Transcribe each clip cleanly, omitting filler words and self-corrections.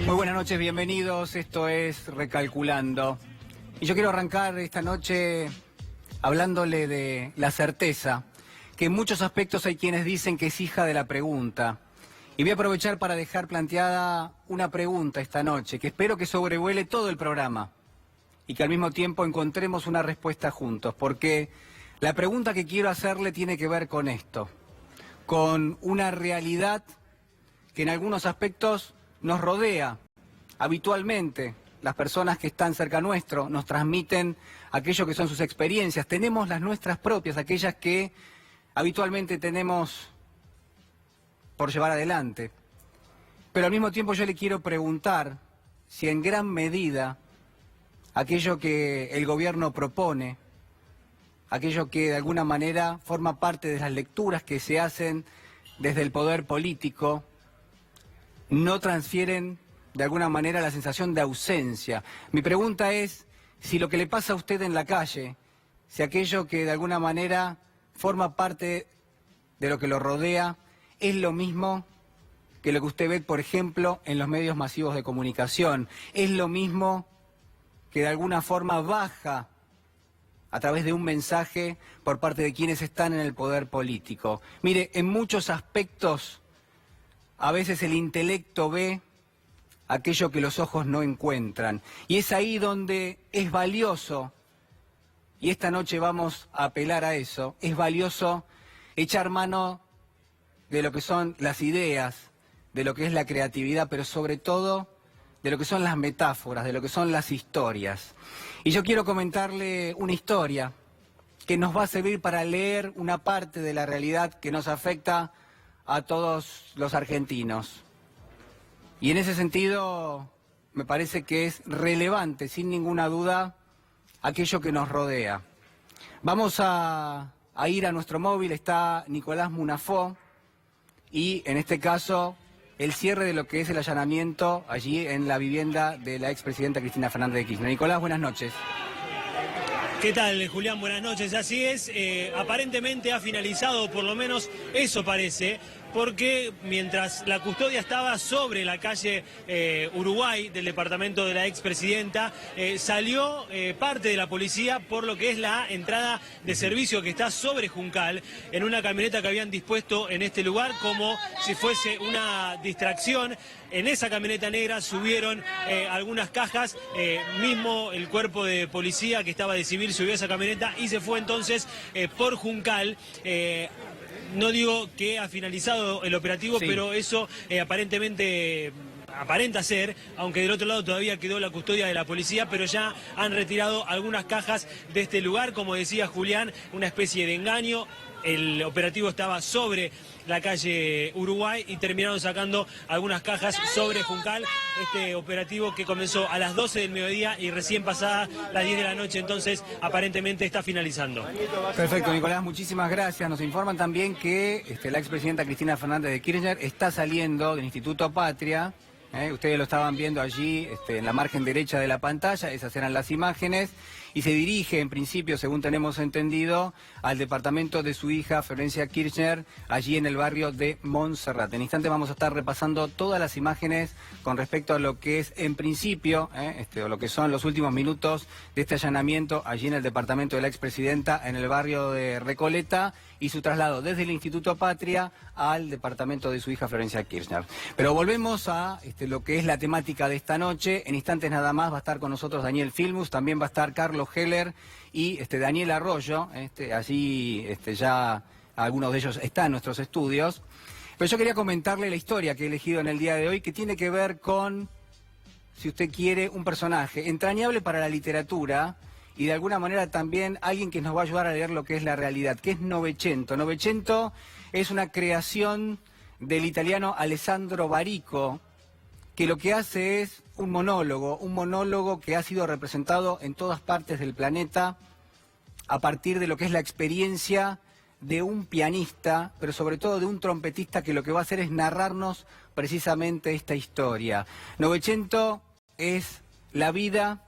Muy buenas noches, bienvenidos. Esto es Recalculando. Y yo quiero arrancar esta noche hablándole de la certeza, que en muchos aspectos hay quienes dicen que es hija de la pregunta. Y voy a aprovechar para dejar planteada una pregunta esta noche, que espero que sobrevuele todo el programa y que al mismo tiempo encontremos una respuesta juntos, porque la pregunta que quiero hacerle tiene que ver con esto, con una realidad que en algunos aspectos nos rodea habitualmente. Las personas que están cerca nuestro nos transmiten aquello que son sus experiencias. Tenemos las nuestras propias, aquellas que habitualmente tenemos por llevar adelante. Pero al mismo tiempo yo le quiero preguntar si en gran medida aquello que el gobierno propone, aquello que de alguna manera forma parte de las lecturas que se hacen desde el poder político, no transfieren de alguna manera la sensación de ausencia. Mi pregunta es si lo que le pasa a usted en la calle, si aquello que de alguna manera forma parte de lo que lo rodea, es lo mismo que lo que usted ve, por ejemplo, en los medios masivos de comunicación. Es lo mismo que de alguna forma baja a través de un mensaje por parte de quienes están en el poder político. Mire, en muchos aspectos, a veces el intelecto ve aquello que los ojos no encuentran. Y es ahí donde es valioso, y esta noche vamos a apelar a eso, es valioso echar mano de lo que son las ideas, de lo que es la creatividad, pero sobre todo de lo que son las metáforas, de lo que son las historias. Y yo quiero comentarle una historia que nos va a servir para leer una parte de la realidad que nos afecta a todos los argentinos. Y en ese sentido me parece que es relevante, sin ninguna duda, aquello que nos rodea. Vamos a ir a nuestro móvil, está Nicolás Munafó, y en este caso el cierre de lo que es el allanamiento allí en la vivienda de la expresidenta Cristina Fernández de Kirchner. Nicolás, buenas noches. ¿Qué tal, Julián? Buenas noches. Así es, aparentemente ha finalizado, por lo menos eso parece, porque mientras la custodia estaba sobre la calle Uruguay del departamento de la expresidenta, salió parte de la policía por lo que es la entrada de servicio que está sobre Juncal, en una camioneta que habían dispuesto en este lugar como si fuese una distracción. En esa camioneta negra subieron algunas cajas, mismo el cuerpo de policía que estaba de civil subió a esa camioneta y se fue entonces por Juncal. No digo que ha finalizado el operativo, sí, pero eso aparentemente aparenta ser, aunque del otro lado todavía quedó la custodia de la policía, pero ya han retirado algunas cajas de este lugar, como decía Julián, una especie de engaño. El operativo estaba sobre la calle Uruguay y terminaron sacando algunas cajas sobre Juncal. Este operativo que comenzó a las 12 del mediodía y recién pasadas las 10 de la noche, entonces aparentemente está finalizando. Perfecto, Nicolás, muchísimas gracias. Nos informan también que la expresidenta Cristina Fernández de Kirchner está saliendo del Instituto Patria. Ustedes lo estaban viendo allí en la margen derecha de la pantalla, esas eran las imágenes, y se dirige en principio, según tenemos entendido, al departamento de su hija Florencia Kirchner, allí en el barrio de Montserrat. En instante vamos a estar repasando todas las imágenes con respecto a lo que es en principio, o lo que son los últimos minutos de este allanamiento allí en el departamento de la expresidenta en el barrio de Recoleta y su traslado desde el Instituto Patria al departamento de su hija Florencia Kirchner. Pero volvemos a lo que es la temática de esta noche. En instantes nada más va a estar con nosotros Daniel Filmus, también va a estar Carlos Heller y Daniel Arroyo. Allí ya algunos de ellos están en nuestros estudios. Pero yo quería comentarle la historia que he elegido en el día de hoy, que tiene que ver con, si usted quiere, un personaje entrañable para la literatura y de alguna manera también alguien que nos va a ayudar a leer lo que es la realidad, que es Novecento. Novecento es una creación del italiano Alessandro Barico, que lo que hace es un monólogo que ha sido representado en todas partes del planeta a partir de lo que es la experiencia de un pianista, pero sobre todo de un trompetista que lo que va a hacer es narrarnos precisamente esta historia. Novecento es la vida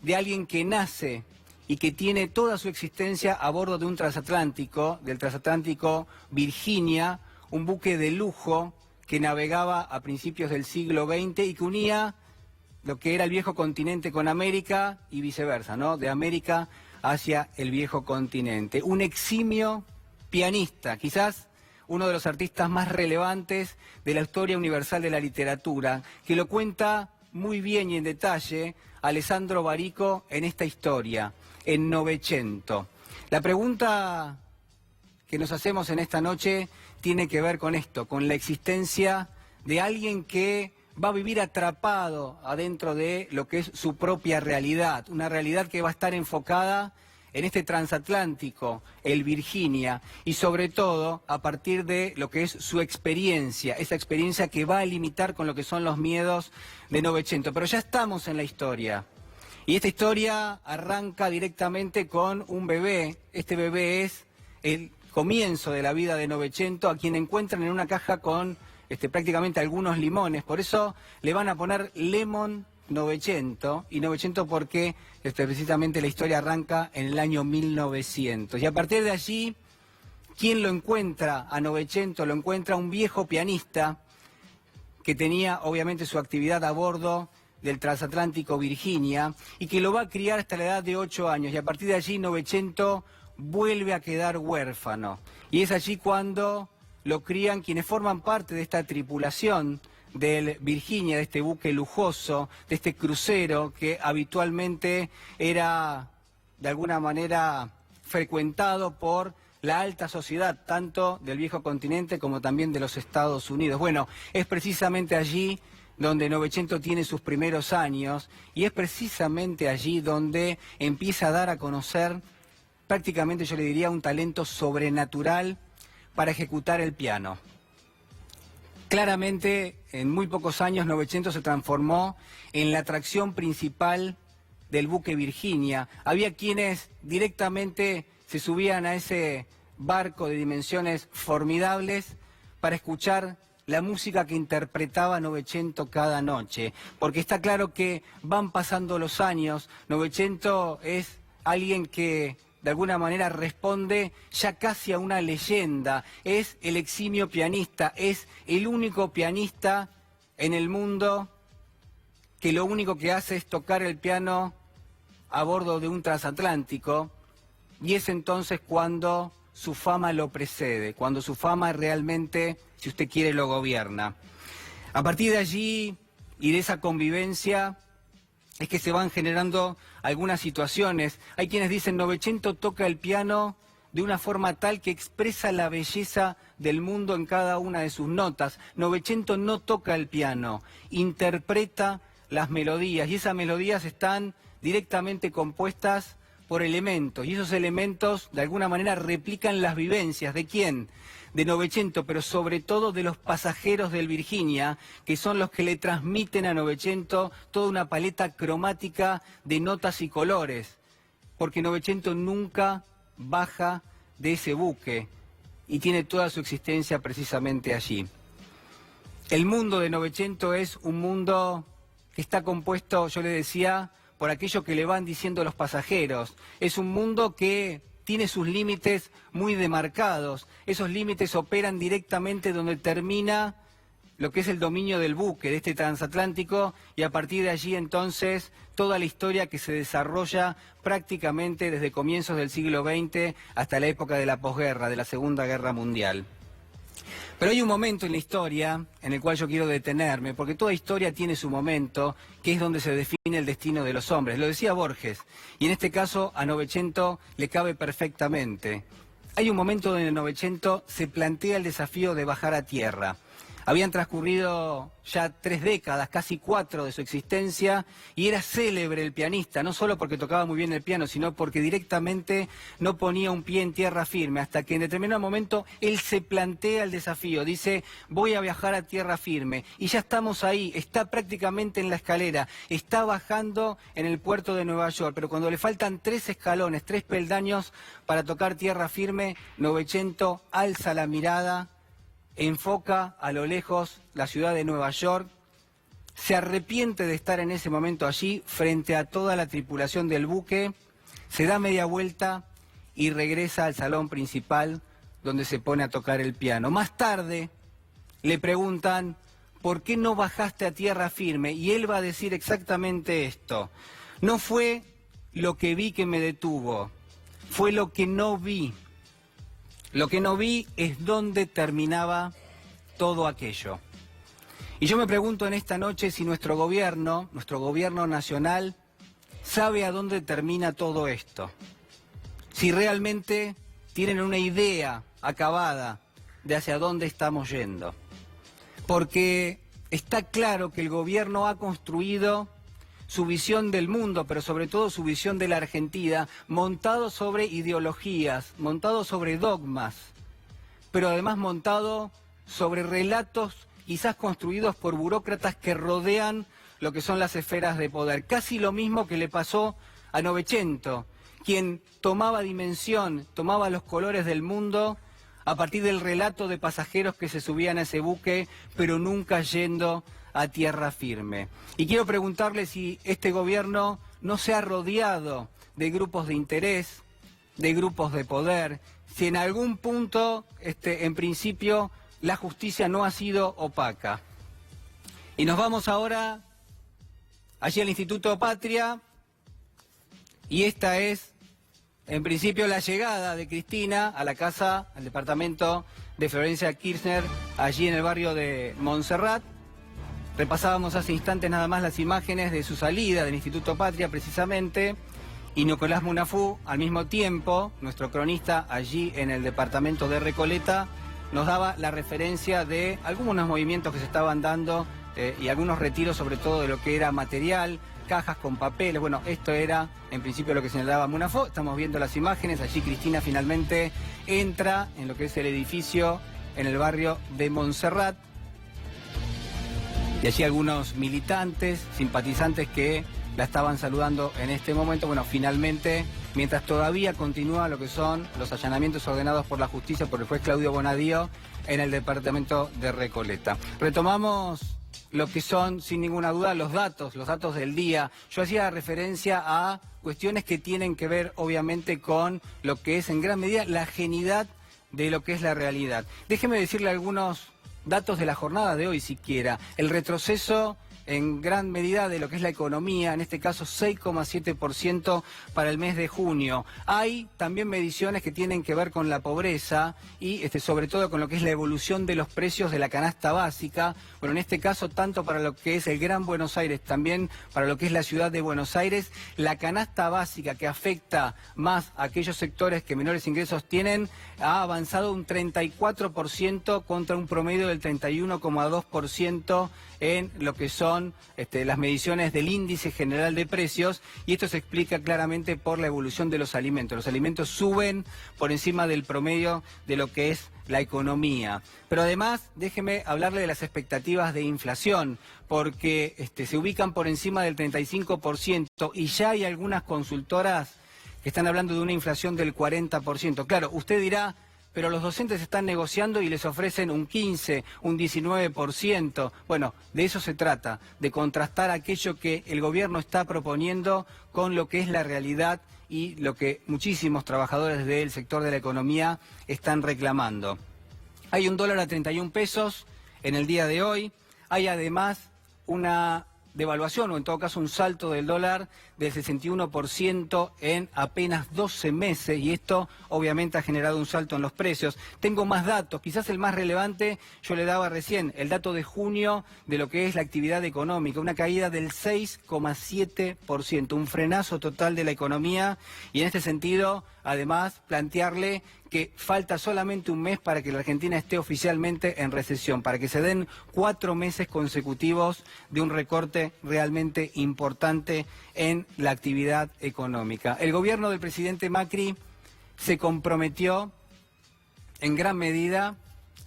de alguien que nace y que tiene toda su existencia a bordo de un transatlántico, del transatlántico Virginia, un buque de lujo que navegaba a principios del siglo XX y que unía lo que era el viejo continente con América y viceversa, ¿no? De América hacia el viejo continente. Un eximio pianista, quizás uno de los artistas más relevantes de la historia universal de la literatura, que lo cuenta muy bien y en detalle Alessandro Barico en esta historia, en Novecento. La pregunta que nos hacemos en esta noche tiene que ver con esto, con la existencia de alguien que va a vivir atrapado adentro de lo que es su propia realidad, una realidad que va a estar enfocada en este transatlántico, el Virginia, y sobre todo a partir de lo que es su experiencia, esa experiencia que va a limitar con lo que son los miedos de Novecento. Pero ya estamos en la historia, y esta historia arranca directamente con un bebé. Este bebé es el comienzo de la vida de Novecento, a quien encuentran en una caja con prácticamente algunos limones. Por eso le van a poner Lemon Novecento, y Novecento porque precisamente la historia arranca en el año 1900. Y a partir de allí, ¿quién lo encuentra a Novecento? Lo encuentra un viejo pianista que tenía obviamente su actividad a bordo del transatlántico Virginia y que lo va a criar hasta la edad de 8 años. Y a partir de allí Novecento vuelve a quedar huérfano. Y es allí cuando lo crían quienes forman parte de esta tripulación del Virginia, de este buque lujoso, de este crucero que habitualmente era de alguna manera frecuentado por la alta sociedad, tanto del viejo continente como también de los Estados Unidos. Bueno, es precisamente allí donde Novecento tiene sus primeros años y es precisamente allí donde empieza a dar a conocer prácticamente, yo le diría, un talento sobrenatural para ejecutar el piano. Claramente, en muy pocos años, Novecento se transformó en la atracción principal del buque Virginia. Había quienes directamente se subían a ese barco de dimensiones formidables para escuchar la música que interpretaba Novecento cada noche. Porque está claro que van pasando los años. Novecento es alguien que de alguna manera responde ya casi a una leyenda. Es el eximio pianista, es el único pianista en el mundo que lo único que hace es tocar el piano a bordo de un transatlántico, y es entonces cuando su fama lo precede, cuando su fama realmente, si usted quiere, lo gobierna. A partir de allí y de esa convivencia es que se van generando algunas situaciones. Hay quienes dicen Novecento toca el piano de una forma tal que expresa la belleza del mundo en cada una de sus notas. Novecento no toca el piano, interpreta las melodías, y esas melodías están directamente compuestas por elementos, y esos elementos de alguna manera replican las vivencias. ¿De quién? De Novecento, pero sobre todo de los pasajeros del Virginia, que son los que le transmiten a Novecento toda una paleta cromática de notas y colores, porque Novecento nunca baja de ese buque y tiene toda su existencia precisamente allí. El mundo de Novecento es un mundo que está compuesto, yo le decía, por aquello que le van diciendo los pasajeros. Es un mundo que tiene sus límites muy demarcados. Esos límites operan directamente donde termina lo que es el dominio del buque, de este transatlántico, y a partir de allí entonces toda la historia que se desarrolla prácticamente desde comienzos del siglo XX hasta la época de la posguerra, de la Segunda Guerra Mundial. Pero hay un momento en la historia en el cual yo quiero detenerme, porque toda historia tiene su momento, que es donde se define el destino de los hombres. Lo decía Borges, y en este caso a Novecento le cabe perfectamente. Hay un momento donde Novecento se plantea el desafío de bajar a tierra. Habían transcurrido ya 3 décadas, casi 4 de su existencia, y era célebre el pianista, no solo porque tocaba muy bien el piano, sino porque directamente no ponía un pie en tierra firme, hasta que en determinado momento él se plantea el desafío, dice, voy a viajar a tierra firme, y ya estamos ahí, está prácticamente en la escalera, está bajando en el puerto de Nueva York, pero cuando le faltan 3 escalones, 3 peldaños para tocar tierra firme, Novecento alza la mirada, enfoca a lo lejos la ciudad de Nueva York, se arrepiente de estar en ese momento allí frente a toda la tripulación del buque, se da media vuelta y regresa al salón principal donde se pone a tocar el piano. Más tarde, le preguntan, ¿por qué no bajaste a tierra firme? Y él va a decir exactamente esto. No fue lo que vi que me detuvo, fue lo que no vi. Lo que no vi es dónde terminaba todo aquello. Y yo me pregunto en esta noche si nuestro gobierno nacional, sabe a dónde termina todo esto. Si realmente tienen una idea acabada de hacia dónde estamos yendo. Porque está claro que el gobierno ha construido su visión del mundo, pero sobre todo su visión de la Argentina, montado sobre ideologías, montado sobre dogmas, pero además montado sobre relatos quizás construidos por burócratas que rodean lo que son las esferas de poder. Casi lo mismo que le pasó a Novecento, quien tomaba dimensión, tomaba los colores del mundo a partir del relato de pasajeros que se subían a ese buque, pero nunca yendo a tierra firme. Y quiero preguntarle si este gobierno no se ha rodeado de grupos de interés, de grupos de poder, si en algún punto, en principio, la justicia no ha sido opaca. Y nos vamos ahora allí al Instituto Patria, y esta es, en principio, la llegada de Cristina a la casa, al departamento de Florencia Kirchner, allí en el barrio de Montserrat. Repasábamos hace instantes nada más las imágenes de su salida del Instituto Patria, precisamente, y Nicolás Munafú, al mismo tiempo, nuestro cronista allí en el departamento de Recoleta, nos daba la referencia de algunos movimientos que se estaban dando y algunos retiros, sobre todo de lo que era material, cajas con papeles. Bueno, esto era en principio lo que señalaba Munafú. Estamos viendo las imágenes. Allí Cristina finalmente entra en lo que es el edificio en el barrio de Montserrat. Y allí algunos militantes, simpatizantes que la estaban saludando en este momento. Bueno, finalmente, mientras todavía continúa lo que son los allanamientos ordenados por la justicia por el juez Claudio Bonadío en el departamento de Recoleta. Retomamos lo que son, sin ninguna duda, los datos del día. Yo hacía referencia a cuestiones que tienen que ver, obviamente, con lo que es, en gran medida, la ajenidad de lo que es la realidad. Déjeme decirle algunos datos de la jornada de hoy, siquiera. El retroceso en gran medida de lo que es la economía, en este caso 6,7% para el mes de junio. Hay también mediciones que tienen que ver con la pobreza y sobre todo con lo que es la evolución de los precios de la canasta básica. Bueno, en este caso tanto para lo que es el Gran Buenos Aires, también para lo que es la ciudad de Buenos Aires, la canasta básica que afecta más a aquellos sectores que menores ingresos tienen, ha avanzado un 34% contra un promedio del 31,2% en lo que son las mediciones del índice general de precios, y esto se explica claramente por la evolución de los alimentos. Los alimentos suben por encima del promedio de lo que es la economía. Pero además, déjeme hablarle de las expectativas de inflación, porque se ubican por encima del 35% y ya hay algunas consultoras que están hablando de una inflación del 40%. Claro, usted dirá, pero los docentes están negociando y les ofrecen un 15, un 19%. Bueno, de eso se trata, de contrastar aquello que el gobierno está proponiendo con lo que es la realidad y lo que muchísimos trabajadores del sector de la economía están reclamando. Hay un dólar a 31 pesos en el día de hoy. Hay además una devaluación, o en todo caso un salto del dólar del 61% en apenas 12 meses, y esto obviamente ha generado un salto en los precios. Tengo más datos, quizás el más relevante, yo le daba recién, el dato de junio de lo que es la actividad económica, una caída del 6,7%, un frenazo total de la economía, y en este sentido, además, plantearle que falta solamente un mes para que la Argentina esté oficialmente en recesión, para que se den 4 meses consecutivos de un recorte realmente importante en la actividad económica. El gobierno del presidente Macri se comprometió en gran medida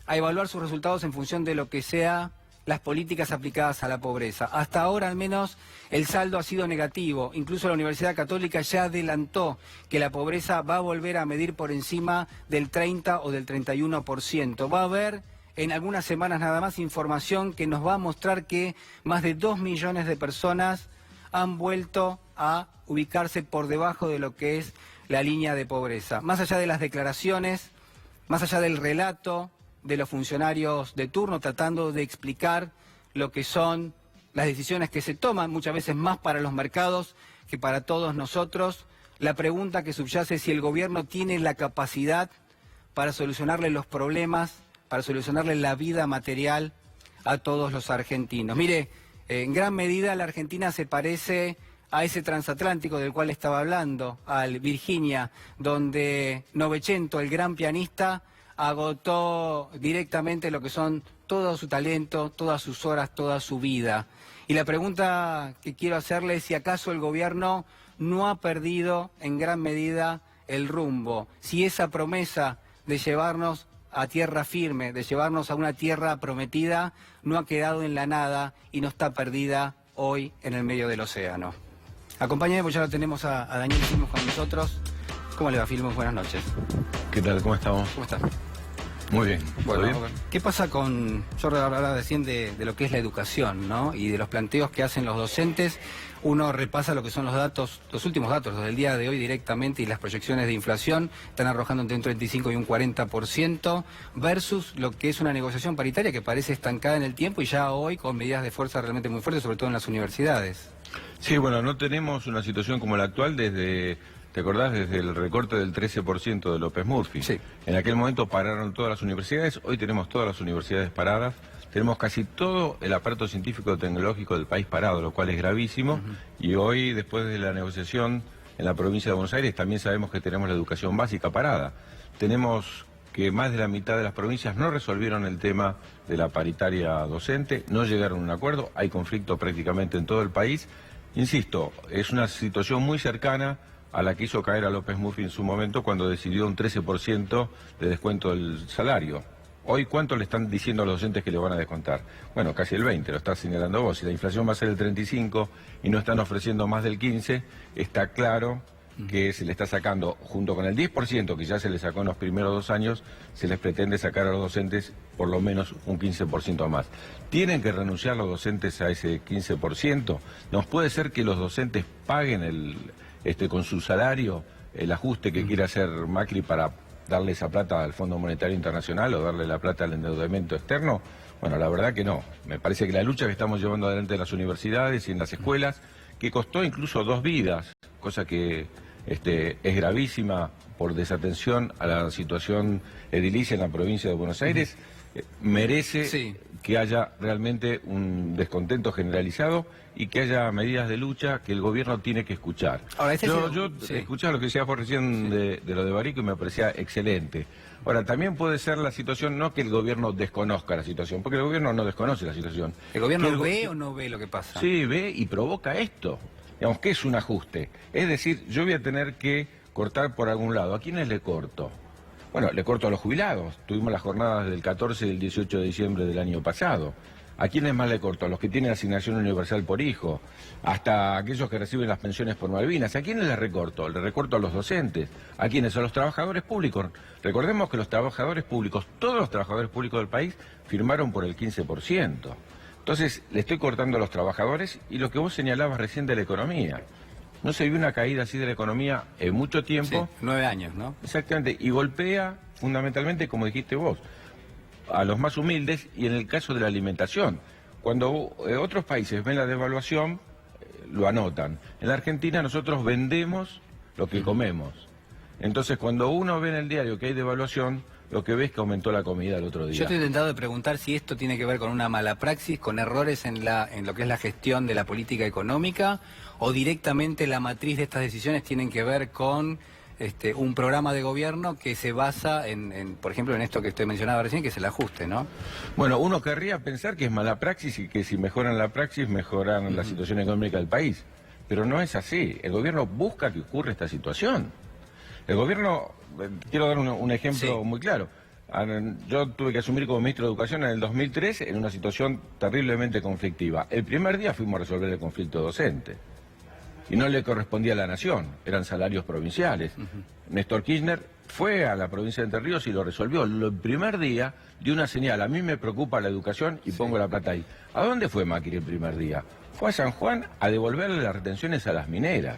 a evaluar sus resultados en función de lo que sea las políticas aplicadas a la pobreza. Hasta ahora, al menos, el saldo ha sido negativo. Incluso la Universidad Católica ya adelantó que la pobreza va a volver a medir por encima del 30 o del 31%. Va a haber en algunas semanas nada más información que nos va a mostrar que más de 2 millones de personas han vuelto a ubicarse por debajo de lo que es la línea de pobreza. Más allá de las declaraciones, más allá del relato, de los funcionarios de turno, tratando de explicar lo que son las decisiones que se toman, muchas veces más para los mercados que para todos nosotros. La pregunta que subyace es si el gobierno tiene la capacidad para solucionarle los problemas, para solucionarle la vida material a todos los argentinos. Mire, en gran medida la Argentina se parece a ese transatlántico del cual estaba hablando, al Virginia, donde Novecento, el gran pianista, agotó directamente lo que son todo su talento, todas sus horas, toda su vida. Y la pregunta que quiero hacerle es si acaso el gobierno no ha perdido en gran medida el rumbo, si esa promesa de llevarnos a tierra firme, de llevarnos a una tierra prometida, no ha quedado en la nada y no está perdida hoy en el medio del océano. Acompáñenme, pues ya lo tenemos a Daniel Filmus con nosotros. ¿Cómo le va, Filmus? Buenas noches. ¿Qué tal? ¿Cómo estamos? ¿Cómo está? Muy bien. ¿Todo bien? ¿Qué pasa con...? Yo hablaba recién de lo que es la educación, ¿no? Y de los planteos que hacen los docentes. Uno repasa lo que son los datos, los últimos datos, los del día de hoy directamente, y las proyecciones de inflación están arrojando entre un 35 y un 40%, versus lo que es una negociación paritaria que parece estancada en el tiempo y ya hoy con medidas de fuerza realmente muy fuertes, sobre todo en las universidades. Sí, bueno, no tenemos una situación como la actual desde... ¿Te acordás? Desde el recorte del 13% de López Murphy. Sí. En aquel momento pararon todas las universidades, hoy tenemos todas las universidades paradas, tenemos casi todo el aparato científico-tecnológico del país parado, lo cual es gravísimo, y hoy, después de la negociación en la provincia de Buenos Aires, también sabemos que tenemos la educación básica parada. Tenemos que más de la mitad de las provincias no resolvieron el tema de la paritaria docente, no llegaron a un acuerdo, hay conflicto prácticamente en todo el país. Insisto, es una situación muy cercana a la que hizo caer a López Murphy en su momento cuando decidió un 13% de descuento del salario. Hoy, ¿cuánto le están diciendo a los docentes que le van a descontar? Bueno, casi el 20%, lo estás señalando vos. Si la inflación va a ser el 35% y no están ofreciendo más del 15%, está claro que se le está sacando, junto con el 10% que ya se le sacó en los primeros 2 años, se les pretende sacar a los docentes por lo menos un 15% más. ¿Tienen que renunciar los docentes a ese 15%? ¿Nos puede ser que los docentes paguen con su salario el ajuste que quiere hacer Macri para darle esa plata al Fondo Monetario Internacional o darle la plata al endeudamiento externo? Bueno, la verdad que no. Me parece que la lucha que estamos llevando adelante en las universidades y en las escuelas, que costó incluso 2 vidas, cosa que es gravísima por desatención a la situación edilicia en la provincia de Buenos Aires, merece que haya realmente un descontento generalizado y que haya medidas de lucha que el gobierno tiene que escuchar. Ahora, yo escuchaba lo que decías vos recién de lo de Barico y me parecía excelente. Ahora, también puede ser la situación, no que el gobierno desconozca la situación, porque el gobierno no desconoce la situación. ¿El gobierno ve o no ve lo que pasa? Sí, ve y provoca esto. Digamos, ¿qué es un ajuste? Es decir, yo voy a tener que cortar por algún lado. ¿A quiénes le corto? Bueno, le corto a los jubilados. Tuvimos las jornadas del 14 y del 18 de diciembre del año pasado. ¿A quiénes más le corto? A los que tienen asignación universal por hijo, hasta aquellos que reciben las pensiones por Malvinas. ¿A quiénes les recorto? Le recorto a los docentes. ¿A quiénes? A los trabajadores públicos. Recordemos que los trabajadores públicos, todos los trabajadores públicos del país, firmaron por el 15%. Entonces, le estoy cortando a los trabajadores y lo que vos señalabas recién de la economía. No se vio una caída así de la economía en mucho tiempo. Sí, 9 años, ¿no? Exactamente, y golpea fundamentalmente, como dijiste vos, a los más humildes y en el caso de la alimentación. Cuando otros países ven la devaluación, lo anotan. En la Argentina nosotros vendemos lo que comemos. Entonces, cuando uno ve en el diario que hay devaluación, lo que ve es que aumentó la comida el otro día. Yo estoy tentado de preguntar si esto tiene que ver con una mala praxis, con errores en lo que es la gestión de la política económica, o directamente la matriz de estas decisiones tienen que ver con un programa de gobierno que se basa por ejemplo, en esto que usted mencionaba recién, que es el ajuste, ¿no? Bueno, uno querría pensar que es mala praxis y que si mejoran la praxis, mejoran la situación económica del país. Pero no es así. El gobierno busca que ocurra esta situación. El gobierno, quiero dar un ejemplo muy claro. Yo tuve que asumir como ministro de Educación en el 2003 en una situación terriblemente conflictiva. El primer día fuimos a resolver el conflicto docente. Y no le correspondía a la nación, eran salarios provinciales. Néstor Kirchner fue a la provincia de Entre Ríos y lo resolvió. El primer día dio una señal, a mí me preocupa la educación y pongo la plata ahí. ¿A dónde fue Macri el primer día? Fue a San Juan a devolverle las retenciones a las mineras.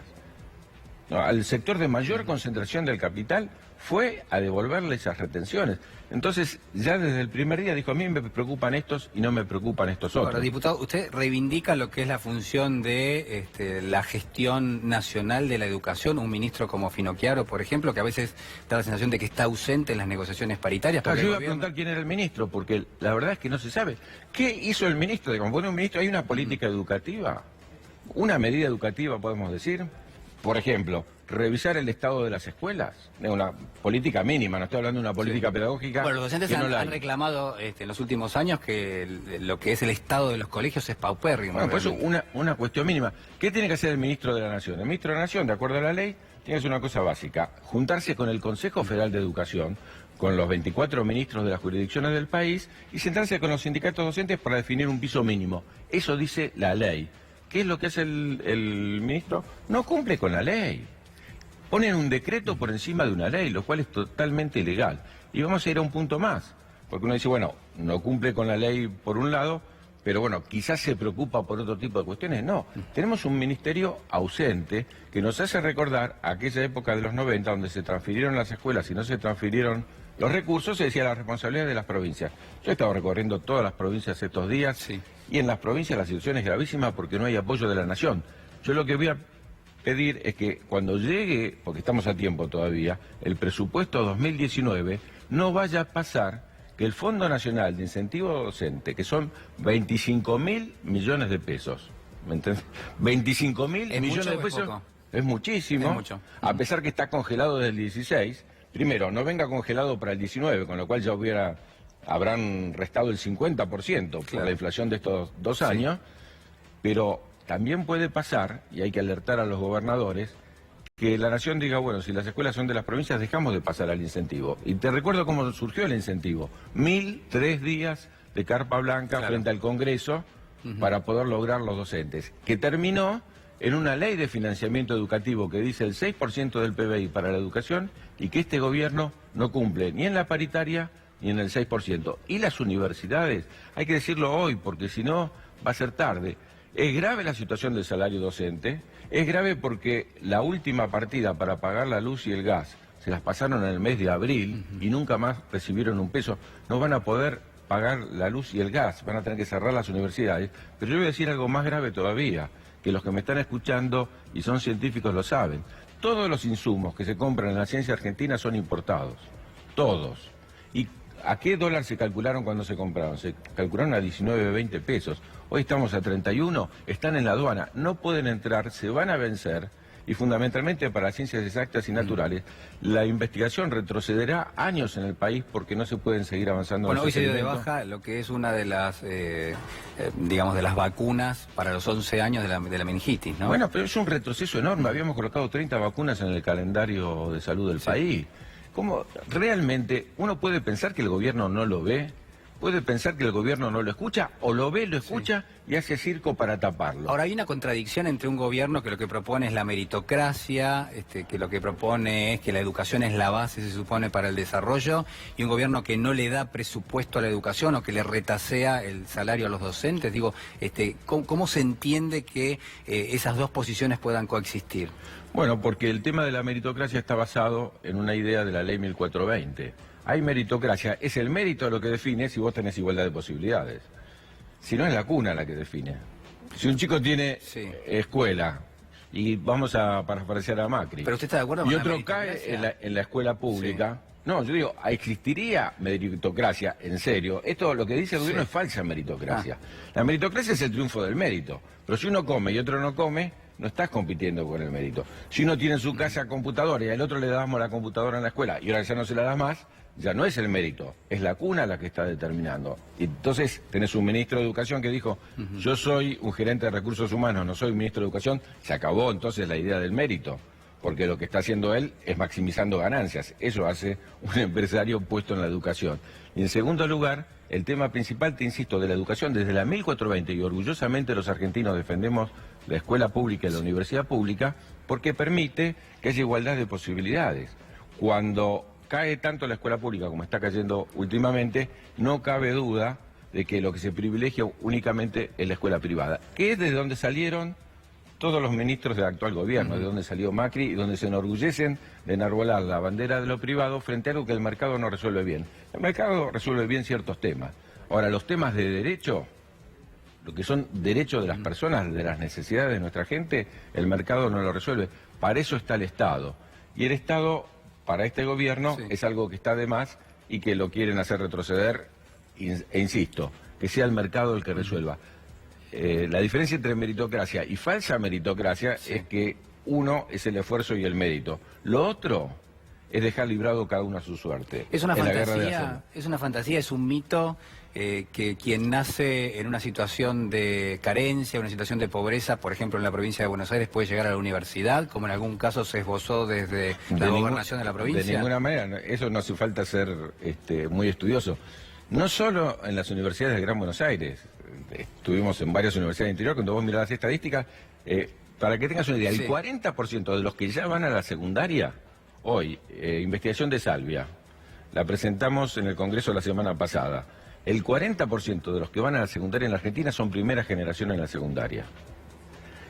No, al sector de mayor concentración del capital fue a devolverle esas retenciones. Entonces, ya desde el primer día dijo, a mí me preocupan estos y no me preocupan estos otros. Ahora, diputado, ¿usted reivindica lo que es la función de la gestión nacional de la educación? Un ministro como Finocchiaro, por ejemplo, que a veces da la sensación de que está ausente en las negociaciones paritarias. Claro, yo iba a gobierno... preguntar quién era el ministro, porque la verdad es que no se sabe. ¿Qué hizo el ministro? De componer un ministro, ¿hay una política educativa? ¿Una medida educativa, podemos decir? Por ejemplo, revisar el estado de las escuelas, es una política mínima, no estoy hablando de una política pedagógica. Bueno, los docentes que no han reclamado en los últimos años que lo que es el estado de los colegios es paupérrimo. Bueno, por eso una cuestión mínima. ¿Qué tiene que hacer el ministro de la Nación? El ministro de la Nación, de acuerdo a la ley, tiene que hacer una cosa básica, juntarse con el Consejo Federal de Educación, con los 24 ministros de las jurisdicciones del país y sentarse con los sindicatos docentes para definir un piso mínimo. Eso dice la ley. ¿Qué es lo que hace el ministro? No cumple con la ley. Ponen un decreto por encima de una ley, lo cual es totalmente ilegal. Y vamos a ir a un punto más, porque uno dice, bueno, no cumple con la ley por un lado, pero bueno, quizás se preocupa por otro tipo de cuestiones. No, tenemos un ministerio ausente que nos hace recordar aquella época de los 90, donde se transfirieron las escuelas y no se transfirieron los recursos, se decía la responsabilidad de las provincias. Yo he estado recorriendo todas las provincias estos días, sí. Y en las provincias la situación es gravísima porque no hay apoyo de la Nación. Yo lo que voy a pedir es que cuando llegue, porque estamos a tiempo todavía, el presupuesto 2019, no vaya a pasar que el Fondo Nacional de Incentivo Docente, que son 25.000 millones de pesos, ¿me entiendes? 25.000 millones de pesos es muchísimo, es mucho. A pesar que está congelado desde el 16. Primero, no venga congelado para el 19, con lo cual ya habrán restado el 50% por la inflación de estos 2 años, pero también puede pasar, y hay que alertar a los gobernadores, que la Nación diga, bueno, si las escuelas son de las provincias, dejamos de pasar al incentivo. Y te recuerdo cómo surgió el incentivo. 1.003 días de carpa blanca frente al Congreso para poder lograr los docentes, que terminó en una ley de financiamiento educativo que dice el 6% del PBI para la educación y que este gobierno no cumple ni en la paritaria ni en el 6%. Y las universidades, hay que decirlo hoy, porque si no va a ser tarde. Es grave la situación del salario docente, es grave porque la última partida para pagar la luz y el gas se las pasaron en el mes de abril y nunca más recibieron un peso. No van a poder pagar la luz y el gas, van a tener que cerrar las universidades. Pero yo voy a decir algo más grave todavía, que los que me están escuchando y son científicos lo saben. Todos los insumos que se compran en la ciencia argentina son importados, todos. ¿Y a qué dólar se calcularon cuando se compraron? Se calcularon a 19, 20 pesos. Hoy estamos a 31, están en la aduana, no pueden entrar, se van a vencer. Y fundamentalmente para ciencias exactas y naturales, la investigación retrocederá años en el país porque no se pueden seguir avanzando. Bueno, hoy se dio de baja lo que es una de las, digamos, de las vacunas para los 11 años de la meningitis, ¿no? Bueno, pero es un retroceso enorme. Habíamos colocado 30 vacunas en el calendario de salud del país. ¿Cómo realmente uno puede pensar que el gobierno no lo ve? ¿Puede pensar que el gobierno no lo escucha? ¿O lo ve, lo escucha y hace circo para taparlo? Ahora, hay una contradicción entre un gobierno que lo que propone es la meritocracia, que lo que propone es que la educación es la base, se supone, para el desarrollo, y un gobierno que no le da presupuesto a la educación o que le retasea el salario a los docentes. Digo, ¿cómo se entiende que esas dos posiciones puedan coexistir? Bueno, porque el tema de la meritocracia está basado en una idea de la ley 1420. Hay meritocracia, es el mérito lo que define si vos tenés igualdad de posibilidades. Si no, es la cuna la que define. Si un chico tiene escuela, y vamos a parafrasear a Macri, ¿pero usted está de acuerdo con y la otro cae en la escuela pública, no, yo digo, existiría meritocracia, en serio. Esto, lo que dice el gobierno, es falsa meritocracia. La meritocracia es el triunfo del mérito, pero si uno come y otro no come, no estás compitiendo con el mérito. Si uno tiene en su casa computadora y al otro le damos la computadora en la escuela y ahora ya no se la das más, ya no es el mérito, es la cuna la que está determinando. Y entonces tenés un ministro de Educación que dijo, yo soy un gerente de recursos humanos, no soy ministro de Educación, se acabó entonces la idea del mérito, porque lo que está haciendo él es maximizando ganancias. Eso hace un empresario puesto en la educación. Y en segundo lugar, el tema principal, te insisto, de la educación desde la 1420, y orgullosamente los argentinos defendemos la escuela pública y la universidad pública, porque permite que haya igualdad de posibilidades. Cuando cae tanto la escuela pública como está cayendo últimamente, no cabe duda de que lo que se privilegia únicamente es la escuela privada, que es desde donde salieron todos los ministros del actual gobierno, de donde salió Macri, y donde se enorgullecen de enarbolar la bandera de lo privado frente a algo que el mercado no resuelve bien. El mercado resuelve bien ciertos temas. Ahora, los temas de derecho, lo que son derechos de las personas, de las necesidades de nuestra gente, el mercado no lo resuelve. Para eso está el Estado. Y el Estado, para este gobierno, es algo que está de más y que lo quieren hacer retroceder, e insisto, que sea el mercado el que resuelva. La diferencia entre meritocracia y falsa meritocracia es que uno es el esfuerzo y el mérito. Lo otro es dejar librado cada uno a su suerte. Es una fantasía, es un mito que quien nace en una situación de carencia, una situación de pobreza, por ejemplo en la provincia de Buenos Aires, puede llegar a la universidad, como en algún caso se esbozó desde la gobernación de la provincia. De ninguna manera, eso no hace falta ser muy estudioso. No solo en las universidades del Gran Buenos Aires, estuvimos en varias universidades del interior, cuando vos mirás las estadísticas, para que tengas una idea, el 40% de los que ya van a la secundaria, hoy, investigación de Salvia, la presentamos en el Congreso la semana pasada, el 40% de los que van a la secundaria en la Argentina son primera generación en la secundaria.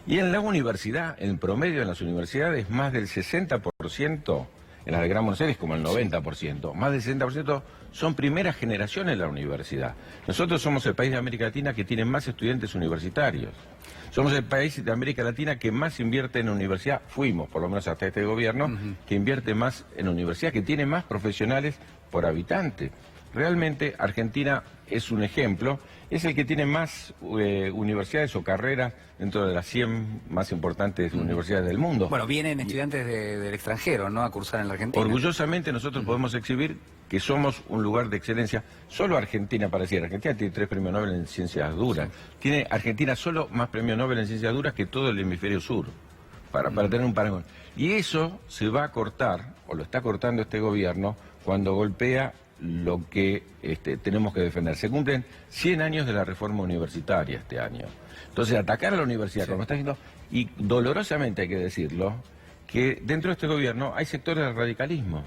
Y en la universidad, en promedio en las universidades, más del 60%, en las de Gran Buenos Aires como el 90%, más del 60% son primera generación en la universidad. Nosotros somos el país de América Latina que tiene más estudiantes universitarios. Somos el país de América Latina que más invierte en universidad, fuimos, por lo menos hasta este gobierno, que invierte más en universidad, que tiene más profesionales por habitante. Realmente Argentina es un ejemplo, es el que tiene más universidades o carreras dentro de las 100 más importantes universidades del mundo. Bueno, vienen estudiantes del extranjero, ¿no?, a cursar en la Argentina. Orgullosamente nosotros podemos exhibir que somos un lugar de excelencia. Solo Argentina, para decir, Argentina tiene 3 premios Nobel en ciencias duras. Tiene Argentina solo más premios Nobel en ciencias duras que todo el hemisferio sur, para tener un parangón. Y eso se va a cortar, o lo está cortando este gobierno, cuando golpea lo que tenemos que defender. Se cumplen 100 años de la reforma universitaria este año. Entonces, atacar a la universidad, como está haciendo, y dolorosamente hay que decirlo, que dentro de este gobierno hay sectores del radicalismo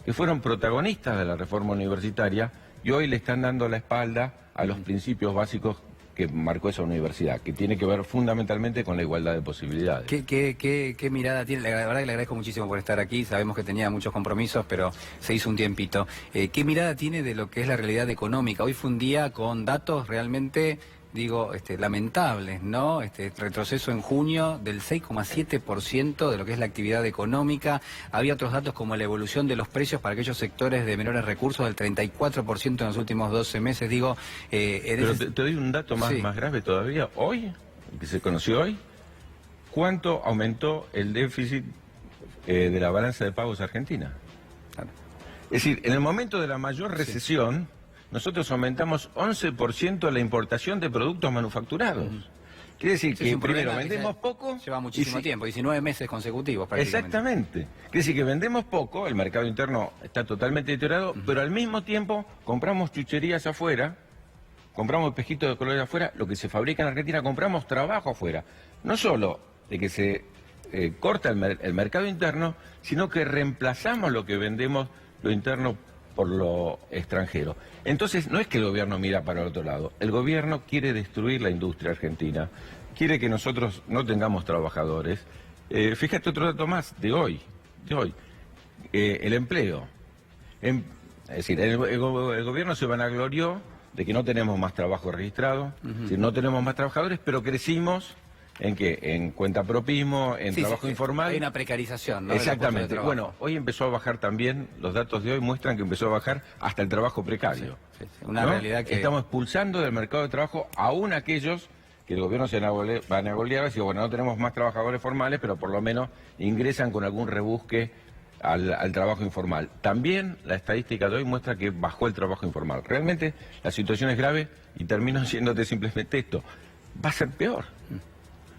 que fueron protagonistas de la reforma universitaria y hoy le están dando la espalda a los principios básicos que marcó esa universidad, que tiene que ver fundamentalmente con la igualdad de posibilidades. ¿Qué mirada tiene? La verdad que le agradezco muchísimo por estar aquí, sabemos que tenía muchos compromisos, pero se hizo un tiempito. ¿Qué mirada tiene de lo que es la realidad económica? Hoy fue un día con datos realmente, digo, lamentables, ¿no? Retroceso en junio del 6,7% de lo que es la actividad económica. Había otros datos como la evolución de los precios para aquellos sectores de menores recursos del 34% en los últimos 12 meses. Digo, pero te doy un dato más grave todavía. Hoy, que se conoció hoy, ¿cuánto aumentó el déficit de la balanza de pagos argentina? Claro. Es decir, en el momento de la mayor recesión, nosotros aumentamos 11% la importación de productos manufacturados. Quiere decir que primero vendemos poco. Lleva muchísimo tiempo, 19 meses consecutivos prácticamente. Exactamente. Quiere decir que vendemos poco, el mercado interno está totalmente deteriorado, pero al mismo tiempo compramos chucherías afuera, compramos espejitos de colores afuera, lo que se fabrica en Argentina, compramos trabajo afuera. No solo de que se corta el mercado interno, sino que reemplazamos lo que vendemos, lo interno, por lo extranjero. Entonces, no es que el gobierno mira para el otro lado. El gobierno quiere destruir la industria argentina, quiere que nosotros no tengamos trabajadores. Fíjate otro dato más de hoy. El empleo. Es decir, el gobierno se vanaglorió de que no tenemos más trabajo registrado, es decir, no tenemos más trabajadores, pero crecimos. ¿En qué? En cuentapropismo, en trabajo informal. Hay una precarización, ¿no? Exactamente. Bueno, hoy empezó a bajar también, los datos de hoy muestran que empezó a bajar hasta el trabajo precario. Una realidad que... Estamos expulsando del mercado de trabajo aún aquellos que el gobierno se van a golear y decir, bueno, no tenemos más trabajadores formales, pero por lo menos ingresan con algún rebusque al trabajo informal. También la estadística de hoy muestra que bajó el trabajo informal. Realmente la situación es grave y termino diciéndote simplemente esto. Va a ser peor.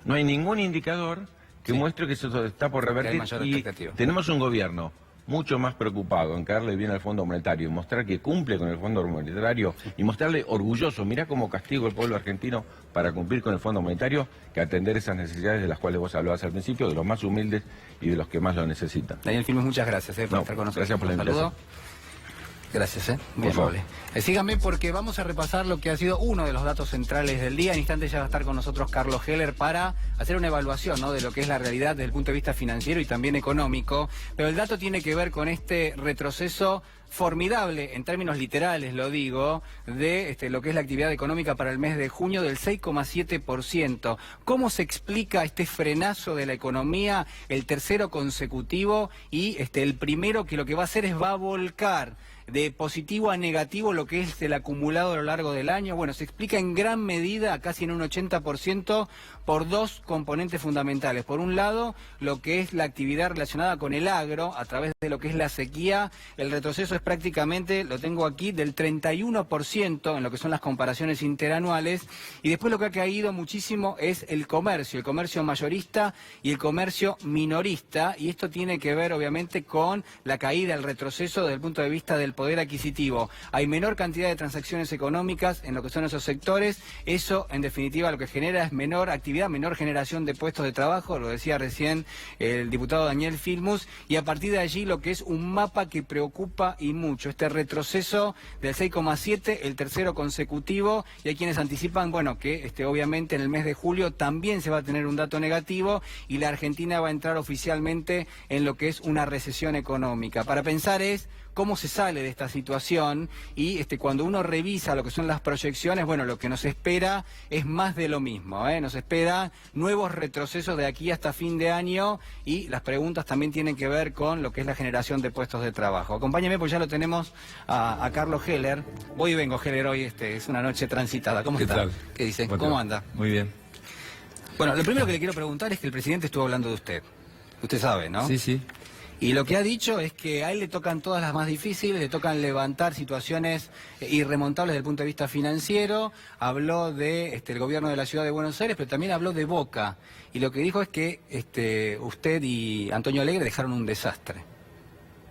No hay ningún indicador que muestre que eso está por revertir y tenemos un gobierno mucho más preocupado en caerle bien al Fondo Monetario y mostrar que cumple con el Fondo Monetario y mostrarle orgulloso, mirá cómo castigo el pueblo argentino para cumplir con el Fondo Monetario, que atender esas necesidades de las cuales vos hablabas al principio, de los más humildes y de los que más lo necesitan. Daniel Filmus, muchas gracias por estar con nosotros. Gracias por la invitación. Gracias, muy amable. Síganme porque vamos a repasar lo que ha sido uno de los datos centrales del día. En instantes ya va a estar con nosotros Carlos Heller para hacer una evaluación, ¿no?, de lo que es la realidad desde el punto de vista financiero y también económico. Pero el dato tiene que ver con este retroceso formidable, en términos literales lo digo, de lo que es la actividad económica para el mes de junio del 6,7%. ¿Cómo se explica este frenazo de la economía, el tercero consecutivo y el primero que lo que va a hacer es va a volcar de positivo a negativo lo que es el acumulado a lo largo del año? Bueno, se explica en gran medida, casi en un 80%, por dos componentes fundamentales. Por un lado, lo que es la actividad relacionada con el agro, a través de lo que es la sequía. El retroceso es prácticamente, lo tengo aquí, del 31% en lo que son las comparaciones interanuales. Y después lo que ha caído muchísimo es el comercio mayorista y el comercio minorista. Y esto tiene que ver, obviamente, con la caída, el retroceso desde el punto de vista del poder adquisitivo. Hay menor cantidad de transacciones económicas en lo que son esos sectores. Eso, en definitiva, lo que genera es menor actividad, menor generación de puestos de trabajo, lo decía recién el diputado Daniel Filmus, y a partir de allí lo que es un mapa que preocupa y mucho. Este retroceso del 6,7, el tercero consecutivo, y hay quienes anticipan, bueno, que obviamente en el mes de julio también se va a tener un dato negativo y la Argentina va a entrar oficialmente en lo que es una recesión económica. Para pensar es cómo se sale de esta situación y cuando uno revisa lo que son las proyecciones, bueno, lo que nos espera es más de lo mismo, Nos espera nuevos retrocesos de aquí hasta fin de año y las preguntas también tienen que ver con lo que es la generación de puestos de trabajo. Acompáñeme, pues ya lo tenemos a Carlos Heller. Voy y vengo, Heller, hoy es una noche transitada. ¿Cómo está? Tal? ¿Qué dice? ¿Cómo anda? Muy bien. Bueno, lo primero que le quiero preguntar es que el presidente estuvo hablando de usted. Usted sabe, ¿no? Sí, sí. Y lo que ha dicho es que a él le tocan todas las más difíciles, le tocan levantar situaciones irremontables desde el punto de vista financiero. Habló de el gobierno de la ciudad de Buenos Aires, pero también habló de Boca. Y lo que dijo es que usted y Antonio Alegre dejaron un desastre.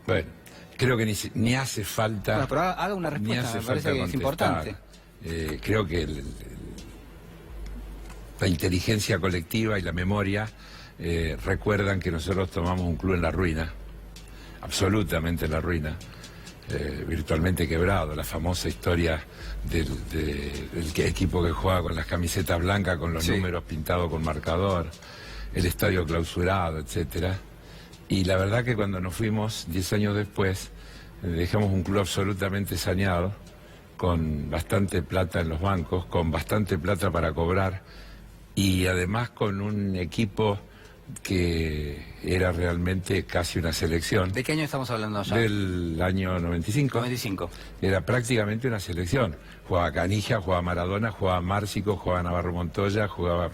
Bueno, creo que ni hace falta... Bueno, pero haga una respuesta, me parece que es importante. Creo que la inteligencia colectiva y la memoria recuerdan que nosotros tomamos un club en la ruina, absolutamente en la ruina, virtualmente quebrado. La famosa historia del equipo que juega con las camisetas blancas, con los números pintados con marcador, el estadio clausurado, etcétera. Y la verdad que cuando nos fuimos, 10 años después, dejamos un club absolutamente saneado, con bastante plata en los bancos, con bastante plata para cobrar, y además con un equipo que era realmente casi una selección. ¿De qué año estamos hablando ya? Del año 95. 95. Era prácticamente una selección. Jugaba Canija, jugaba Maradona, jugaba Márcico, jugaba Navarro Montoya, jugaba...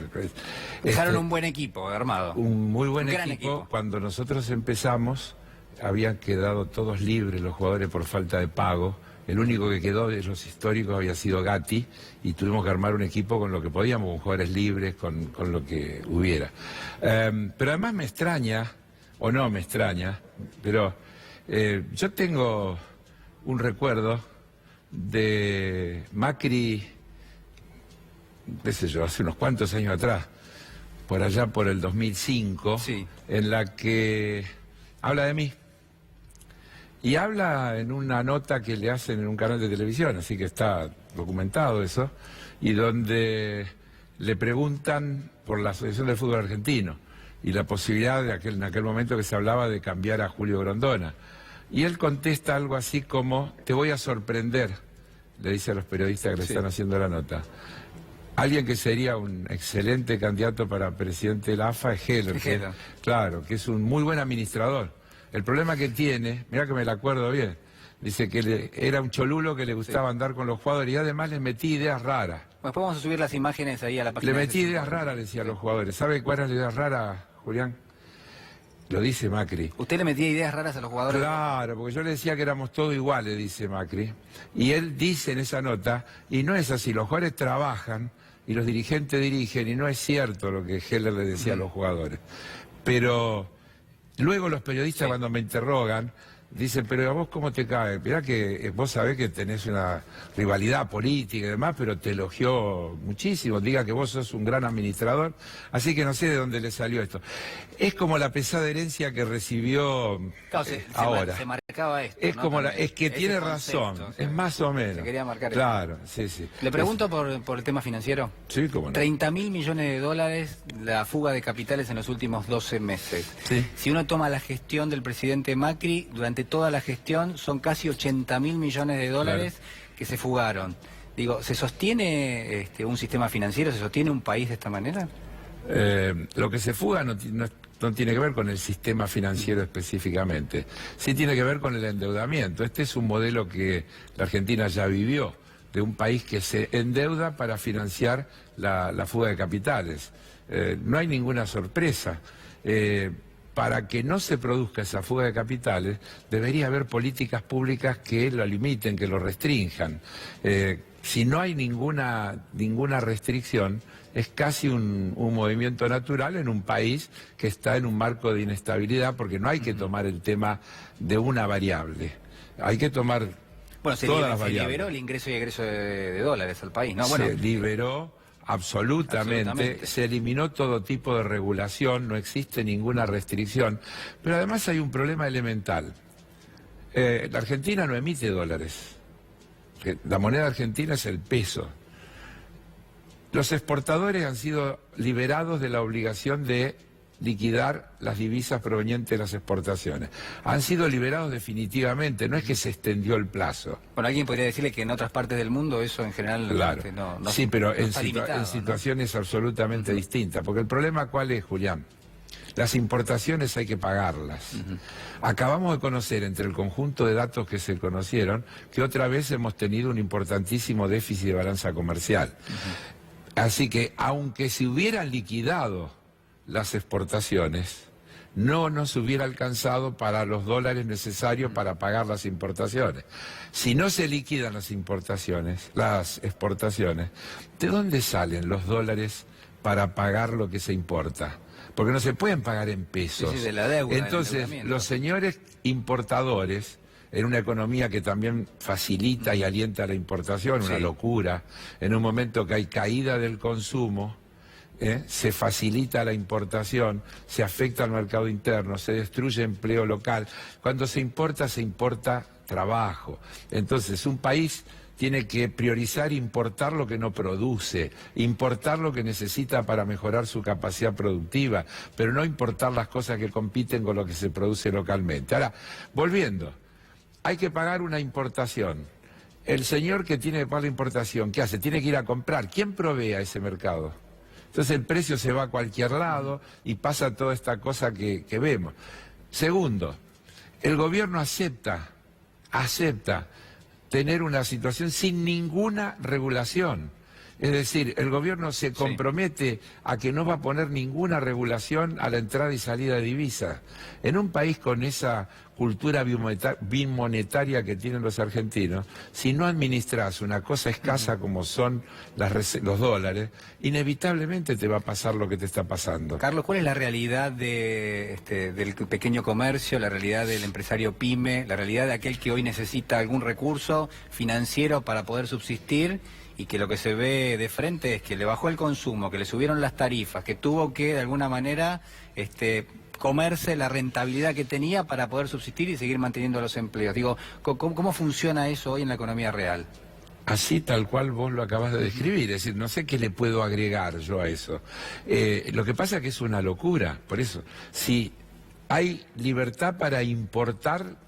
Dejaron un buen equipo armado. Un muy buen gran equipo. Cuando nosotros empezamos, habían quedado todos libres los jugadores por falta de pago. El único que quedó de los históricos había sido Gatti, y tuvimos que armar un equipo con lo que podíamos, con jugadores libres, con lo que hubiera. Pero además me extraña, o no me extraña, pero yo tengo un recuerdo de Macri, qué sé yo, hace unos cuantos años atrás, por allá por el 2005, en la que habla de mí. Y habla en una nota que le hacen en un canal de televisión, así que está documentado eso, y donde le preguntan por la Asociación del Fútbol Argentino y la posibilidad en aquel momento que se hablaba de cambiar a Julio Grondona. Y él contesta algo así como: te voy a sorprender, le dice a los periodistas que le están haciendo la nota. Alguien que sería un excelente candidato para presidente de la AFA es Heller. Claro, que es un muy buen administrador. El problema que tiene, mirá que me la acuerdo bien, dice que era un cholulo que le gustaba andar con los jugadores y además les metí ideas raras. Bueno, después vamos a subir las imágenes ahí a la página. Le metí ideas raras, le decía a los jugadores. ¿Sabe cuál era la idea rara, Julián? Lo dice Macri. ¿Usted le metía ideas raras a los jugadores? Claro, porque yo le decía que éramos todos iguales, dice Macri. Y él dice en esa nota, y no es así, los jugadores trabajan y los dirigentes dirigen, y no es cierto lo que Heller le decía a los jugadores. Pero... luego los periodistas cuando me interrogan dicen: pero ¿a vos cómo te cae? Mirá que vos sabés que tenés una rivalidad política y demás, pero te elogió muchísimo, diga que vos sos un gran administrador, así que no sé de dónde le salió esto. Es como la pesada herencia que recibió claro, ahora. Se marcaba esto, Es ¿no? como También, es que ese tiene concepto, razón, o sea, es más o menos. se quería marcar claro, sí, sí. Le pregunto por el tema financiero. Sí, cómo no. 30.000 millones de dólares la fuga de capitales en los últimos 12 meses. Sí. Si uno toma la gestión del presidente Macri, durante toda la gestión son casi 80.000 millones de dólares que se fugaron. Digo, ¿se sostiene un sistema financiero, se sostiene un país de esta manera? Lo que se fuga no tiene que ver con el sistema financiero específicamente, sí tiene que ver con el endeudamiento. Este es un modelo que la Argentina ya vivió, de un país que se endeuda para financiar la fuga de capitales. No hay ninguna sorpresa. Para que no se produzca esa fuga de capitales, debería haber políticas públicas que lo limiten, que lo restrinjan. Si no hay ninguna restricción, es casi un movimiento natural en un país que está en un marco de inestabilidad, porque no hay que tomar el tema de una variable, hay que tomar todas las variables. Se liberó el ingreso y egreso de dólares al país, ¿no? Bueno, se liberó absolutamente, se eliminó todo tipo de regulación, no existe ninguna restricción, pero además hay un problema elemental. La Argentina no emite dólares, la moneda argentina es el peso. Los exportadores han sido liberados de la obligación de liquidar las divisas provenientes de las exportaciones. Han sido liberados definitivamente, no es que se extendió el plazo. Bueno, alguien podría decirle que en otras partes del mundo eso en general claro. no sí, pero no está limitado, en situaciones absolutamente distintas. Porque el problema, ¿cuál es, Julián? Las importaciones hay que pagarlas. Acabamos de conocer, entre el conjunto de datos que se conocieron, que otra vez hemos tenido un importantísimo déficit de balanza comercial. Así que, aunque se hubieran liquidado las exportaciones, no nos hubiera alcanzado para los dólares necesarios para pagar las importaciones. Si no se liquidan las exportaciones, ¿de dónde salen los dólares para pagar lo que se importa? Porque no se pueden pagar en pesos. Sí, de la deuda. Entonces, los señores importadores, en una economía que también facilita y alienta la importación, una locura, en un momento que hay caída del consumo, se facilita la importación, se afecta al mercado interno, se destruye empleo local. Cuando se importa trabajo. Entonces, un país tiene que priorizar importar lo que no produce, importar lo que necesita para mejorar su capacidad productiva, pero no importar las cosas que compiten con lo que se produce localmente. Ahora, volviendo, hay que pagar una importación. El señor que tiene que pagar la importación, ¿qué hace? Tiene que ir a comprar. ¿Quién provee a ese mercado? Entonces el precio se va a cualquier lado y pasa toda esta cosa que vemos. Segundo, el gobierno acepta tener una situación sin ninguna regulación. Es decir, el gobierno se compromete a que no va a poner ninguna regulación a la entrada y salida de divisas. En un país con esa cultura bimonetaria que tienen los argentinos, si no administras una cosa escasa como son los dólares, inevitablemente te va a pasar lo que te está pasando. Carlos, ¿cuál es la realidad del pequeño comercio, la realidad del empresario pyme, la realidad de aquel que hoy necesita algún recurso financiero para poder subsistir y que lo que se ve de frente es que le bajó el consumo, que le subieron las tarifas, que tuvo que de alguna manera comerse la rentabilidad que tenía para poder subsistir y seguir manteniendo los empleos? Digo, ¿cómo funciona eso hoy en la economía real? Así tal cual vos lo acabas de describir, es decir, no sé qué le puedo agregar yo a eso. Lo que pasa es que es una locura, por eso, si hay libertad para importar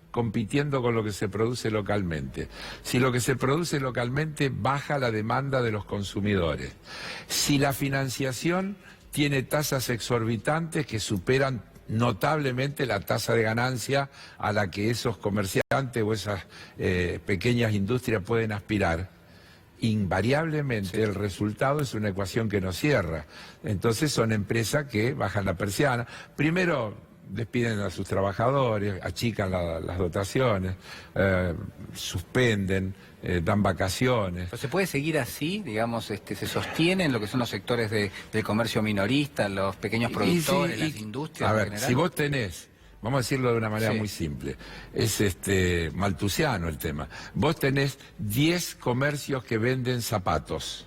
compitiendo con lo que se produce localmente, si lo que se produce localmente baja la demanda de los consumidores, si la financiación tiene tasas exorbitantes que superan notablemente la tasa de ganancia a la que esos comerciantes o esas pequeñas industrias pueden aspirar, invariablemente el resultado es una ecuación que no cierra. Entonces son empresas que bajan la persiana. Primero despiden a sus trabajadores, achican las dotaciones, suspenden, dan vacaciones. ¿Pero se puede seguir así? Digamos, se sostiene en lo que son los sectores del comercio minorista, los pequeños productores, las industrias a en ver, general. si vos tenés, vamos a decirlo de una manera muy simple, es maltusiano el tema, vos tenés 10 comercios que venden zapatos.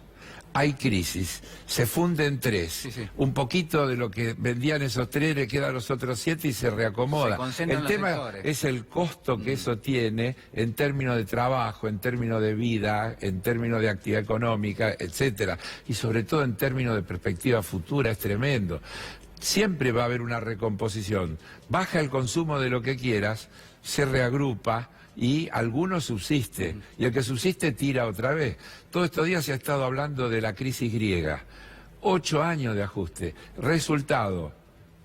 hay crisis, se funden 3, sí. un poquito de lo que vendían esos 3 le queda a los otros 7 y se reacomoda. Se concentran El los tema sectores. es el costo que eso tiene en términos de trabajo, en términos de vida, en términos de actividad económica, etcétera, y sobre todo en términos de perspectiva futura, es tremendo. Siempre va a haber una recomposición. Baja el consumo de lo que quieras, se reagrupa y alguno subsiste. Y el que subsiste tira otra vez. Todos estos días se ha estado hablando de la crisis griega. 8 años de ajuste. Resultado,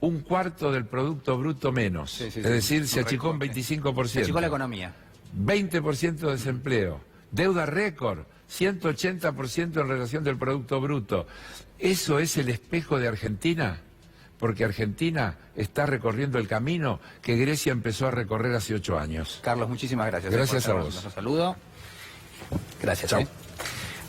1/4 del Producto Bruto menos. Sí, es decir, se un achicó un recorte. 25%. Se achicó la economía. 20% de desempleo. Deuda récord. 180% en relación del Producto Bruto. ¿Eso es el espejo de Argentina? Porque Argentina está recorriendo el camino que Grecia empezó a recorrer hace 8 años. Carlos, muchísimas gracias. Gracias por a estar con vos. nosotros. Saludo. Gracias. Chau.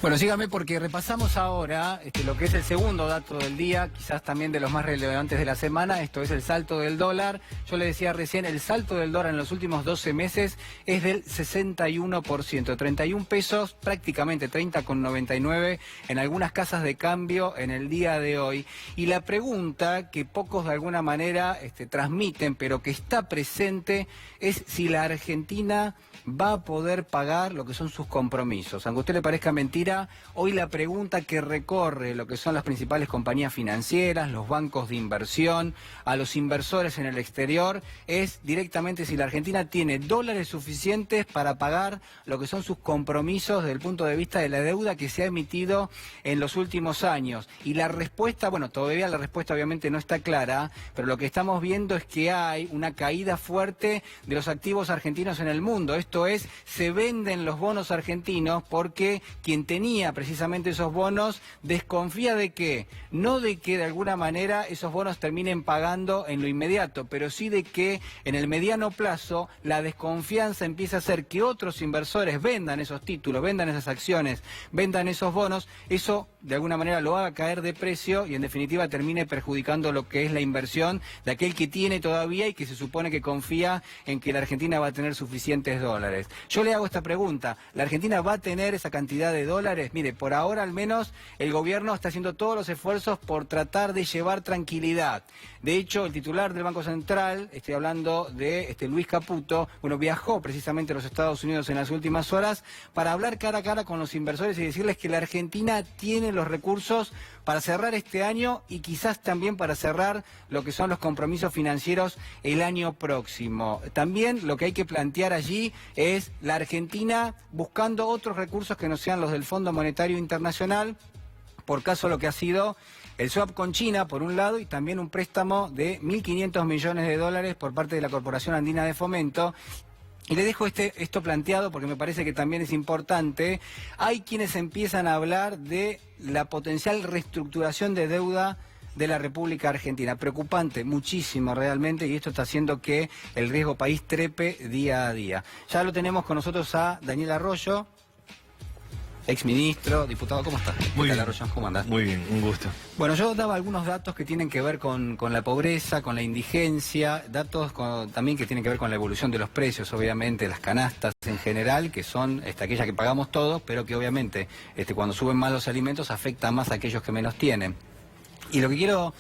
Bueno, síganme porque repasamos ahora lo que es el segundo dato del día, quizás también de los más relevantes de la semana. Esto es el salto del dólar. Yo le decía recién, el salto del dólar en los últimos 12 meses es del 61%, 31 pesos, prácticamente 30,99 en algunas casas de cambio en el día de hoy. Y la pregunta que pocos de alguna manera transmiten, pero que está presente, es si la Argentina va a poder pagar lo que son sus compromisos. Aunque a usted le parezca mentira, hoy la pregunta que recorre lo que son las principales compañías financieras, los bancos de inversión, a los inversores en el exterior, es directamente si la Argentina tiene dólares suficientes para pagar lo que son sus compromisos desde el punto de vista de la deuda que se ha emitido en los últimos años. Y la respuesta, bueno, todavía la respuesta obviamente no está clara, pero lo que estamos viendo es que hay una caída fuerte de los activos argentinos en el mundo. Esto es, se venden los bonos argentinos porque quien tenía precisamente esos bonos desconfía de que, no de que de alguna manera esos bonos terminen pagando en lo inmediato, pero sí de que en el mediano plazo la desconfianza empieza a hacer que otros inversores vendan esos títulos, vendan esas acciones, vendan esos bonos, eso de alguna manera lo haga caer de precio y en definitiva termine perjudicando lo que es la inversión de aquel que tiene todavía y que se supone que confía en que la Argentina va a tener suficientes dólares. Yo le hago esta pregunta, ¿la Argentina va a tener esa cantidad de dólares? Mire, por ahora al menos el gobierno está haciendo todos los esfuerzos por tratar de llevar tranquilidad. De hecho, el titular del Banco Central, estoy hablando de Luis Caputo, bueno, viajó precisamente a los Estados Unidos en las últimas horas para hablar cara a cara con los inversores y decirles que la Argentina tiene los recursos para cerrar este año y quizás también para cerrar lo que son los compromisos financieros el año próximo. También lo que hay que plantear allí es la Argentina buscando otros recursos que no sean los del Fondo Monetario Internacional, por caso lo que ha sido el swap con China, por un lado, y también un préstamo de 1.500 millones de dólares por parte de la Corporación Andina de Fomento. Y le dejo esto planteado porque me parece que también es importante. Hay quienes empiezan a hablar de la potencial reestructuración de deuda de la República Argentina. Preocupante, muchísimo realmente, y esto está haciendo que el riesgo país trepe día a día. Ya lo tenemos con nosotros a Daniel Arroyo, exministro, diputado. ¿Cómo estás? Muy bien. Arroyo, ¿cómo andás? Muy bien, un gusto. Bueno, yo daba algunos datos que tienen que ver con la pobreza, con la indigencia, datos también que tienen que ver con la evolución de los precios, obviamente, las canastas en general, que son aquellas que pagamos todos, pero que obviamente cuando suben más los alimentos afecta más a aquellos que menos tienen. Y lo que quiero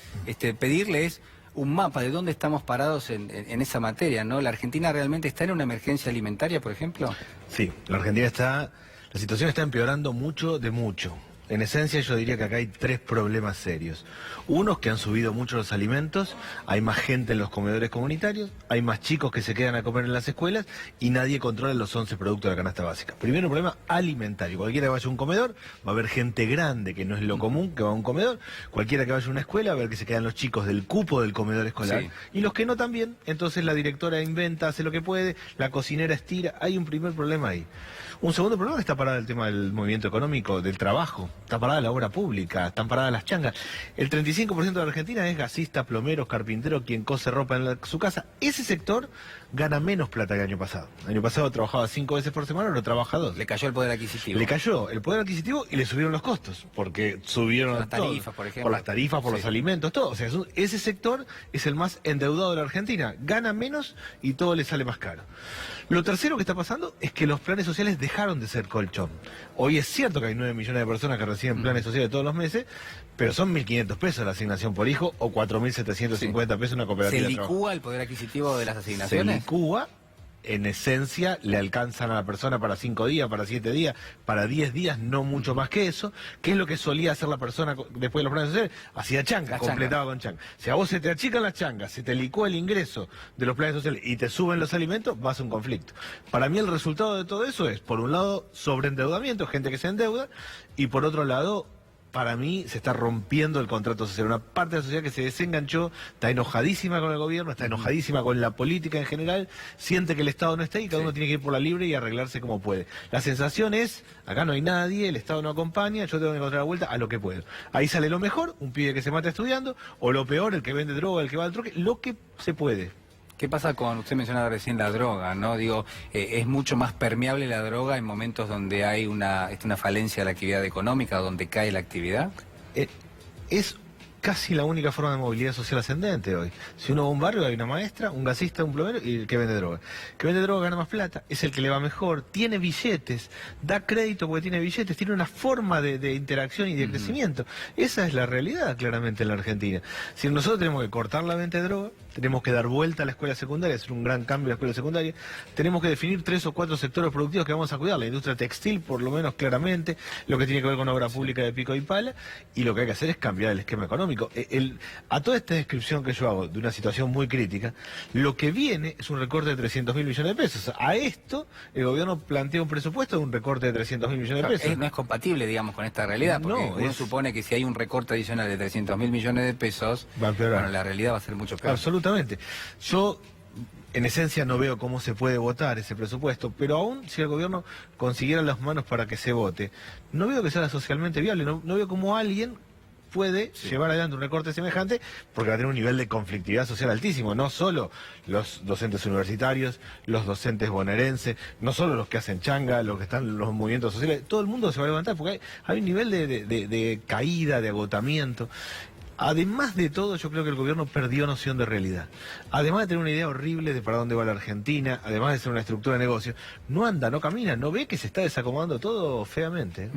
pedirle es un mapa de dónde estamos parados en esa materia, ¿no? ¿La Argentina realmente está en una emergencia alimentaria, por ejemplo? Sí, la situación está empeorando mucho de mucho. En esencia yo diría que acá hay 3 problemas serios. Uno es que han subido mucho los alimentos, hay más gente en los comedores comunitarios, hay más chicos que se quedan a comer en las escuelas y nadie controla los 11 productos de la canasta básica. Primero, un problema alimentario. Cualquiera que vaya a un comedor va a haber gente grande, que no es lo común, que va a un comedor. Cualquiera que vaya a una escuela va a ver que se quedan los chicos del cupo del comedor escolar. Sí. Y los que no también, entonces la directora inventa, hace lo que puede, la cocinera estira. Hay un primer problema ahí. Un segundo problema es que está parado el tema del movimiento económico, del trabajo. Está parada la obra pública, están paradas las changas. El 35% de la Argentina es gasista, plomeros, carpintero, quien cose ropa en su casa. Ese sector gana menos plata que el año pasado. El año pasado trabajaba 5 veces por semana, ahora trabaja 2. Le cayó el poder adquisitivo. Le cayó el poder adquisitivo y le subieron los costos, porque subieron las todo. tarifas, por ejemplo. Por las tarifas, por Sí. los alimentos, todo. O sea, ese sector es el más endeudado de la Argentina. Gana menos y todo le sale más caro. Lo tercero que está pasando es que los planes sociales dejaron de ser colchón. Hoy es cierto que hay 9 millones de personas que reciben planes sociales todos los meses, pero son 1.500 pesos la asignación por hijo o 4.750 pesos una cooperativa ¿Se de trabajo. licúa el poder adquisitivo de las Se asignaciones? licúa. En esencia, le alcanzan a la persona para 5 días, para 7 días, para 10 días, no mucho más que eso. ¿Qué es lo que solía hacer la persona después de los planes sociales? Hacía changa, completaba con changa. Si a vos se te achican las changas, se te licúa el ingreso de los planes sociales y te suben los alimentos, vas a un conflicto. Para mí el resultado de todo eso es, por un lado, sobreendeudamiento, gente que se endeuda, y por otro lado, para mí se está rompiendo el contrato social. Una parte de la sociedad que se desenganchó, está enojadísima con el gobierno, está enojadísima con la política en general, siente que el Estado no está ahí, cada uno tiene que ir por la libre y arreglarse como puede. La sensación es, acá no hay nadie, el Estado no acompaña, yo tengo que encontrar la vuelta a lo que puedo. Ahí sale lo mejor, un pibe que se mata estudiando, o lo peor, el que vende droga, el que va al troque, lo que se puede. ¿Qué pasa con, usted mencionaba recién la droga, ¿no? Digo, es mucho más permeable la droga en momentos donde hay una falencia de la actividad económica, donde cae la actividad? Es casi la única forma de movilidad social ascendente hoy. Si uno va a un barrio, hay una maestra, un gasista, un plomero y el que vende droga. El que vende droga gana más plata, es el que le va mejor, tiene billetes, da crédito porque tiene billetes, tiene una forma de interacción y de crecimiento. Esa es la realidad, claramente, en la Argentina. Si nosotros tenemos que cortar la venta de droga, tenemos que dar vuelta a la escuela secundaria, hacer un gran cambio en la escuela secundaria, tenemos que definir 3 o 4 sectores productivos que vamos a cuidar, la industria textil, por lo menos claramente, lo que tiene que ver con obra pública de pico y pala, y lo que hay que hacer es cambiar el esquema económico. A toda esta descripción que yo hago de una situación muy crítica, lo que viene es un recorte de 300.000 millones de pesos. A esto, el gobierno plantea un presupuesto de un recorte de 300.000 millones de pesos. No es compatible, digamos, con esta realidad, porque No, uno supone que si hay un recorte adicional de 300.000 millones de pesos, Va a empeorar. bueno, la realidad va a ser mucho peor. Absolutamente. Yo, en esencia, no veo cómo se puede votar ese presupuesto, pero aún si el gobierno consiguiera las manos para que se vote, no veo que sea socialmente viable, no veo cómo alguien puede llevar adelante un recorte semejante, porque va a tener un nivel de conflictividad social altísimo, no solo los docentes universitarios, los docentes bonaerenses, no solo los que hacen changa, los que están en los movimientos sociales, todo el mundo se va a levantar, porque hay un nivel de caída, de agotamiento. Además de todo, yo creo que el gobierno perdió noción de realidad. Además de tener una idea horrible de para dónde va la Argentina, además de ser una estructura de negocio, no anda, no camina, no ve que se está desacomodando todo feamente.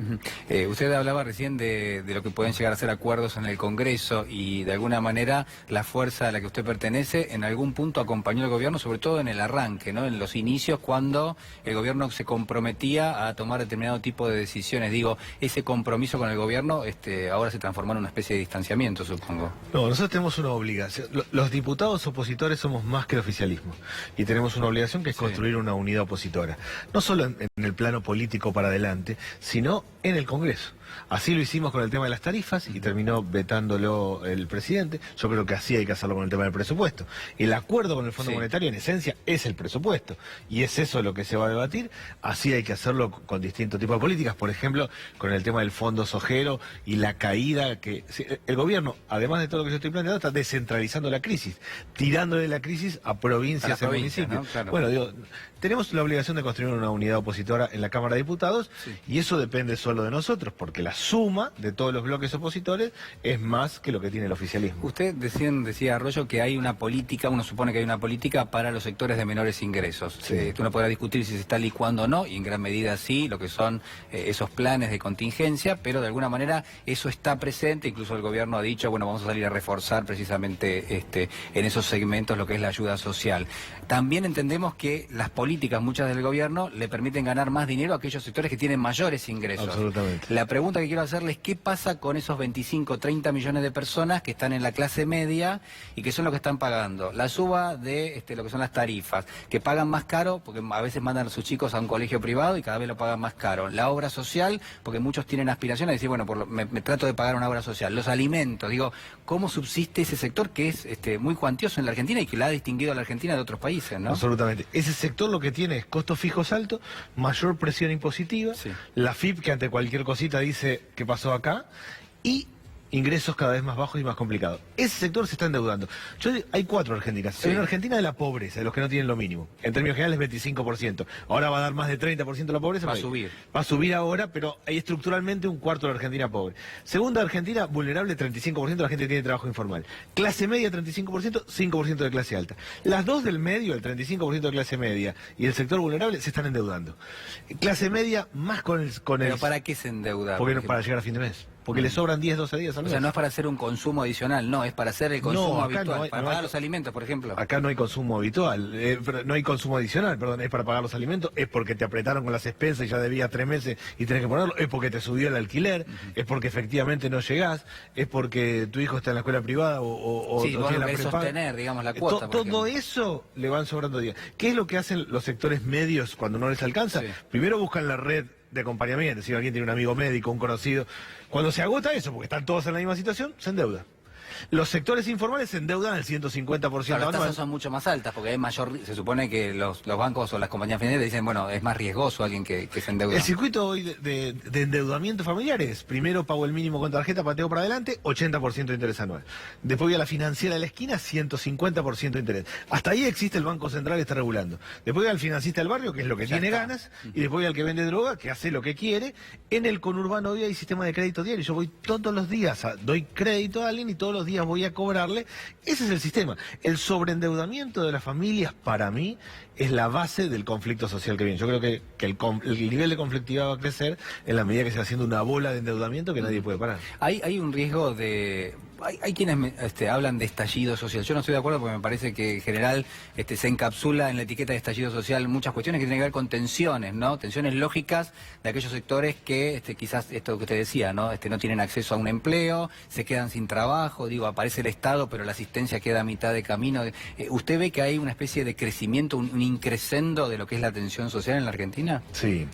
Usted hablaba recién de lo que pueden llegar a ser acuerdos en el Congreso y de alguna manera la fuerza a la que usted pertenece en algún punto acompañó al gobierno, sobre todo en el arranque, ¿no? En los inicios cuando el gobierno se comprometía a tomar determinado tipo de decisiones. Digo, ese compromiso con el gobierno ahora se transformó en una especie de distanciamiento, supongo. No, nosotros tenemos una obligación. Los diputados opositores somos más que el oficialismo. Y tenemos una obligación que es construir una unidad opositora. No solo en el plano político para adelante, sino en el Congreso. Así lo hicimos con el tema de las tarifas y terminó vetándolo el presidente. Yo creo que así hay que hacerlo con el tema del presupuesto. El acuerdo con el Fondo Monetario en esencia es el presupuesto y es eso lo que se va a debatir. Así hay que hacerlo con distintos tipos de políticas, por ejemplo, con el tema del Fondo Sojero y la caída que... El gobierno, además de todo lo que yo estoy planteando, está descentralizando la crisis, tirándole la crisis a provincias y municipios. ¿no? Claro. Bueno, digo, tenemos la obligación de construir una unidad opositora en la Cámara de Diputados y eso depende solo de nosotros, porque la suma de todos los bloques opositores es más que lo que tiene el oficialismo. Usted decía, Arroyo, que hay una política, uno supone que hay una política para los sectores de menores ingresos. Uno podrá discutir si se está licuando o no, y en gran medida sí, lo que son esos planes de contingencia, pero de alguna manera eso está presente, incluso el gobierno ha dicho, bueno, vamos a salir a reforzar precisamente en esos segmentos lo que es la ayuda social. También entendemos que las políticas, muchas del gobierno, le permiten ganar más dinero a aquellos sectores que tienen mayores ingresos. Absolutamente. La pregunta que quiero hacerle es qué pasa con esos 25, 30 millones de personas que están en la clase media y que son los que están pagando la suba de lo que son las tarifas, que pagan más caro porque a veces mandan a sus chicos a un colegio privado y cada vez lo pagan más caro. La obra social, porque muchos tienen aspiración a decir, bueno, me trato de pagar una obra social. Los alimentos, digo, ¿cómo subsiste ese sector que es muy cuantioso en la Argentina y que la ha distinguido a la Argentina de otros países, ¿no? Absolutamente. Ese sector lo que tiene es costos fijos altos, mayor presión impositiva, la FIP que ante cualquier cosita dice qué pasó acá, y ingresos cada vez más bajos y más complicados. Ese sector se está endeudando. Hay 4 Argentinas. Sí. Hay una Argentina de la pobreza, de los que no tienen lo mínimo. En términos generales 25%. Ahora va a dar más de 30% de la pobreza. Va a subir. Va a subir ahora, pero hay estructuralmente un cuarto de la Argentina pobre. Segunda Argentina, vulnerable, 35% de la gente que tiene trabajo informal. Clase media, 35%, 5% de clase alta. Las dos del medio, el 35% de clase media y el sector vulnerable, se están endeudando. Clase media más con el... ¿Pero para qué se endeuda? Porque por para llegar a fin de mes. Porque le sobran 10, 12 días al O mes. sea, no es para hacer un consumo adicional, no, es para hacer el consumo acá habitual, no hay- para no pagar hay- los alimentos, por ejemplo. Acá no hay consumo habitual, no hay consumo adicional, perdón, es para pagar los alimentos, es porque te apretaron con las expensas y ya debías 3 meses y tenés que ponerlo, es porque te subió el alquiler, es porque efectivamente no llegás, es porque tu hijo está en la escuela privada o Sí, o vos tiene querés prepaga. sostener, digamos, la cuota. por Todo ejemplo. eso le van sobrando días. ¿Qué es lo que hacen los sectores medios cuando no les alcanza? Sí. Primero buscan la red de acompañamiento, si alguien tiene un amigo médico, un conocido. Cuando se agota eso, porque están todos en la misma situación, se endeuda. Los sectores informales se endeudan al 150% Claro, las anual. tasas son mucho más altas porque hay mayor, se supone que los bancos o las compañías financieras dicen, bueno, es más riesgoso alguien que se endeuda. El circuito hoy de endeudamiento familiar es, primero pago el mínimo con tarjeta, pateo para adelante, 80% de interés anual. Después voy a la financiera de la esquina, 150% de interés. Hasta ahí existe el Banco Central que está regulando. Después voy al financista del barrio, que es lo que Ya tiene está. ganas, y después voy al que vende droga, que hace lo que quiere. En el conurbano hoy hay sistema de crédito diario. Yo voy todos los días, doy crédito a alguien y todos los días voy a cobrarle. Ese es el sistema. El sobreendeudamiento de las familias, para mí, es la base del conflicto social que viene. Yo creo que el nivel de conflictividad va a crecer en la medida que se va haciendo una bola de endeudamiento que nadie puede parar. Hay un riesgo de... Hay quienes hablan de estallido social. Yo no estoy de acuerdo porque me parece que en general se encapsula en la etiqueta de estallido social muchas cuestiones que tienen que ver con tensiones, ¿no? Tensiones lógicas de aquellos sectores que quizás esto que usted decía, ¿no? No tienen acceso a un empleo, se quedan sin trabajo, digo, aparece el Estado, pero la asistencia queda a mitad de camino. ¿Usted ve que hay una especie de crecimiento, un increscendo de lo que es la tensión social en la Argentina? Sí,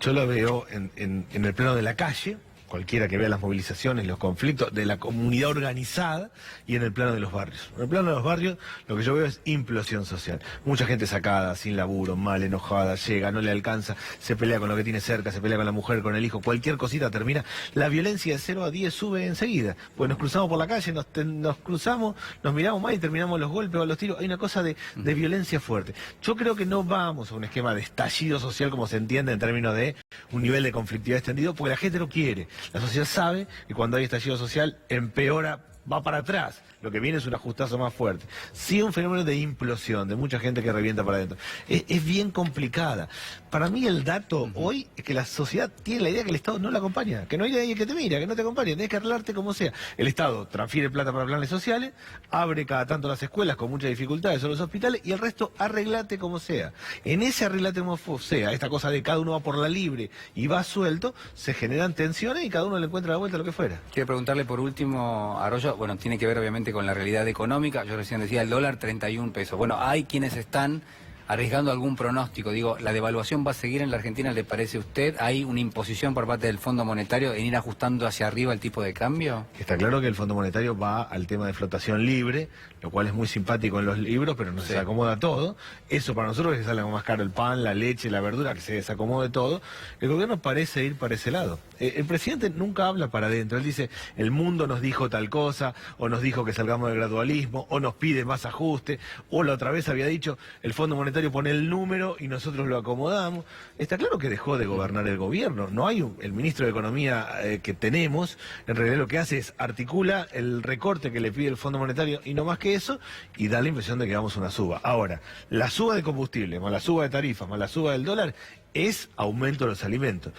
yo lo veo en el plano de la calle, cualquiera que vea las movilizaciones, los conflictos de la comunidad organizada y en el plano de los barrios. En el plano de los barrios lo que yo veo es implosión social. Mucha gente sacada, sin laburo, mal, enojada, llega, no le alcanza, se pelea con lo que tiene cerca, se pelea con la mujer, con el hijo, cualquier cosita termina. La violencia de 0 a 10 sube enseguida. Pues nos cruzamos por la calle, nos cruzamos, nos miramos mal y terminamos los golpes o los tiros. Hay una cosa de violencia fuerte. Yo creo que no vamos a un esquema de estallido social como se entiende en términos de un nivel de conflictividad extendido, porque la gente lo quiere. La sociedad sabe que cuando hay estallido social empeora, va para atrás. Lo que viene es un ajustazo más fuerte. Sí, un fenómeno de implosión, de mucha gente que revienta para adentro. Es bien complicada. Para mí el dato hoy es que la sociedad tiene la idea que el Estado no la acompaña, que no hay nadie que te mira, que no te acompaña, tenés que arreglarte como sea. El Estado transfiere plata para planes sociales, abre cada tanto las escuelas con muchas dificultades o los hospitales y el resto arreglate como sea. En ese arreglate como sea, esta cosa de cada uno va por la libre y va suelto, se generan tensiones y cada uno le encuentra la vuelta a lo que fuera. Quiero preguntarle por último, Arroyo, bueno, tiene que ver obviamente con la realidad económica. Yo recién decía el dólar 31 pesos. Bueno, hay quienes están arriesgando algún pronóstico. Digo, ¿la devaluación va a seguir en la Argentina, le parece a usted? ¿Hay una imposición por parte del Fondo Monetario en ir ajustando hacia arriba el tipo de cambio? Está claro que el Fondo Monetario va al tema de flotación libre, lo cual es muy simpático en los libros, pero no se desacomoda todo. Eso para nosotros es que salga más caro el pan, la leche, la verdura, que se desacomode todo. El gobierno parece ir para ese lado. El presidente nunca habla para adentro. Él dice, el mundo nos dijo tal cosa, o nos dijo que salgamos del gradualismo, o nos pide más ajuste, o la otra vez había dicho, el Fondo Monetario pone el número y nosotros lo acomodamos. Está claro que dejó de gobernar el gobierno. No hay el ministro de Economía que tenemos, en realidad lo que hace es articula el recorte que le pide el Fondo Monetario y no más que eso, y da la impresión de que vamos a una suba. Ahora, la suba de combustible, más la suba de tarifas, más la suba del dólar, es aumento de los alimentos.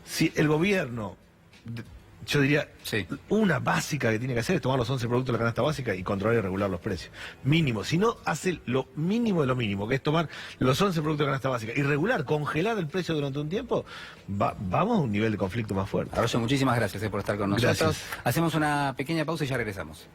Si el gobierno, yo diría, una básica que tiene que hacer es tomar los 11 productos de la canasta básica y controlar y regular los precios. Mínimo. Si no, hace lo mínimo de lo mínimo, que es tomar los 11 productos de la canasta básica y regular, congelar el precio durante un tiempo, vamos a un nivel de conflicto más fuerte. Arroyo, muchísimas gracias por estar con nosotros. Gracias. Hacemos una pequeña pausa y ya regresamos.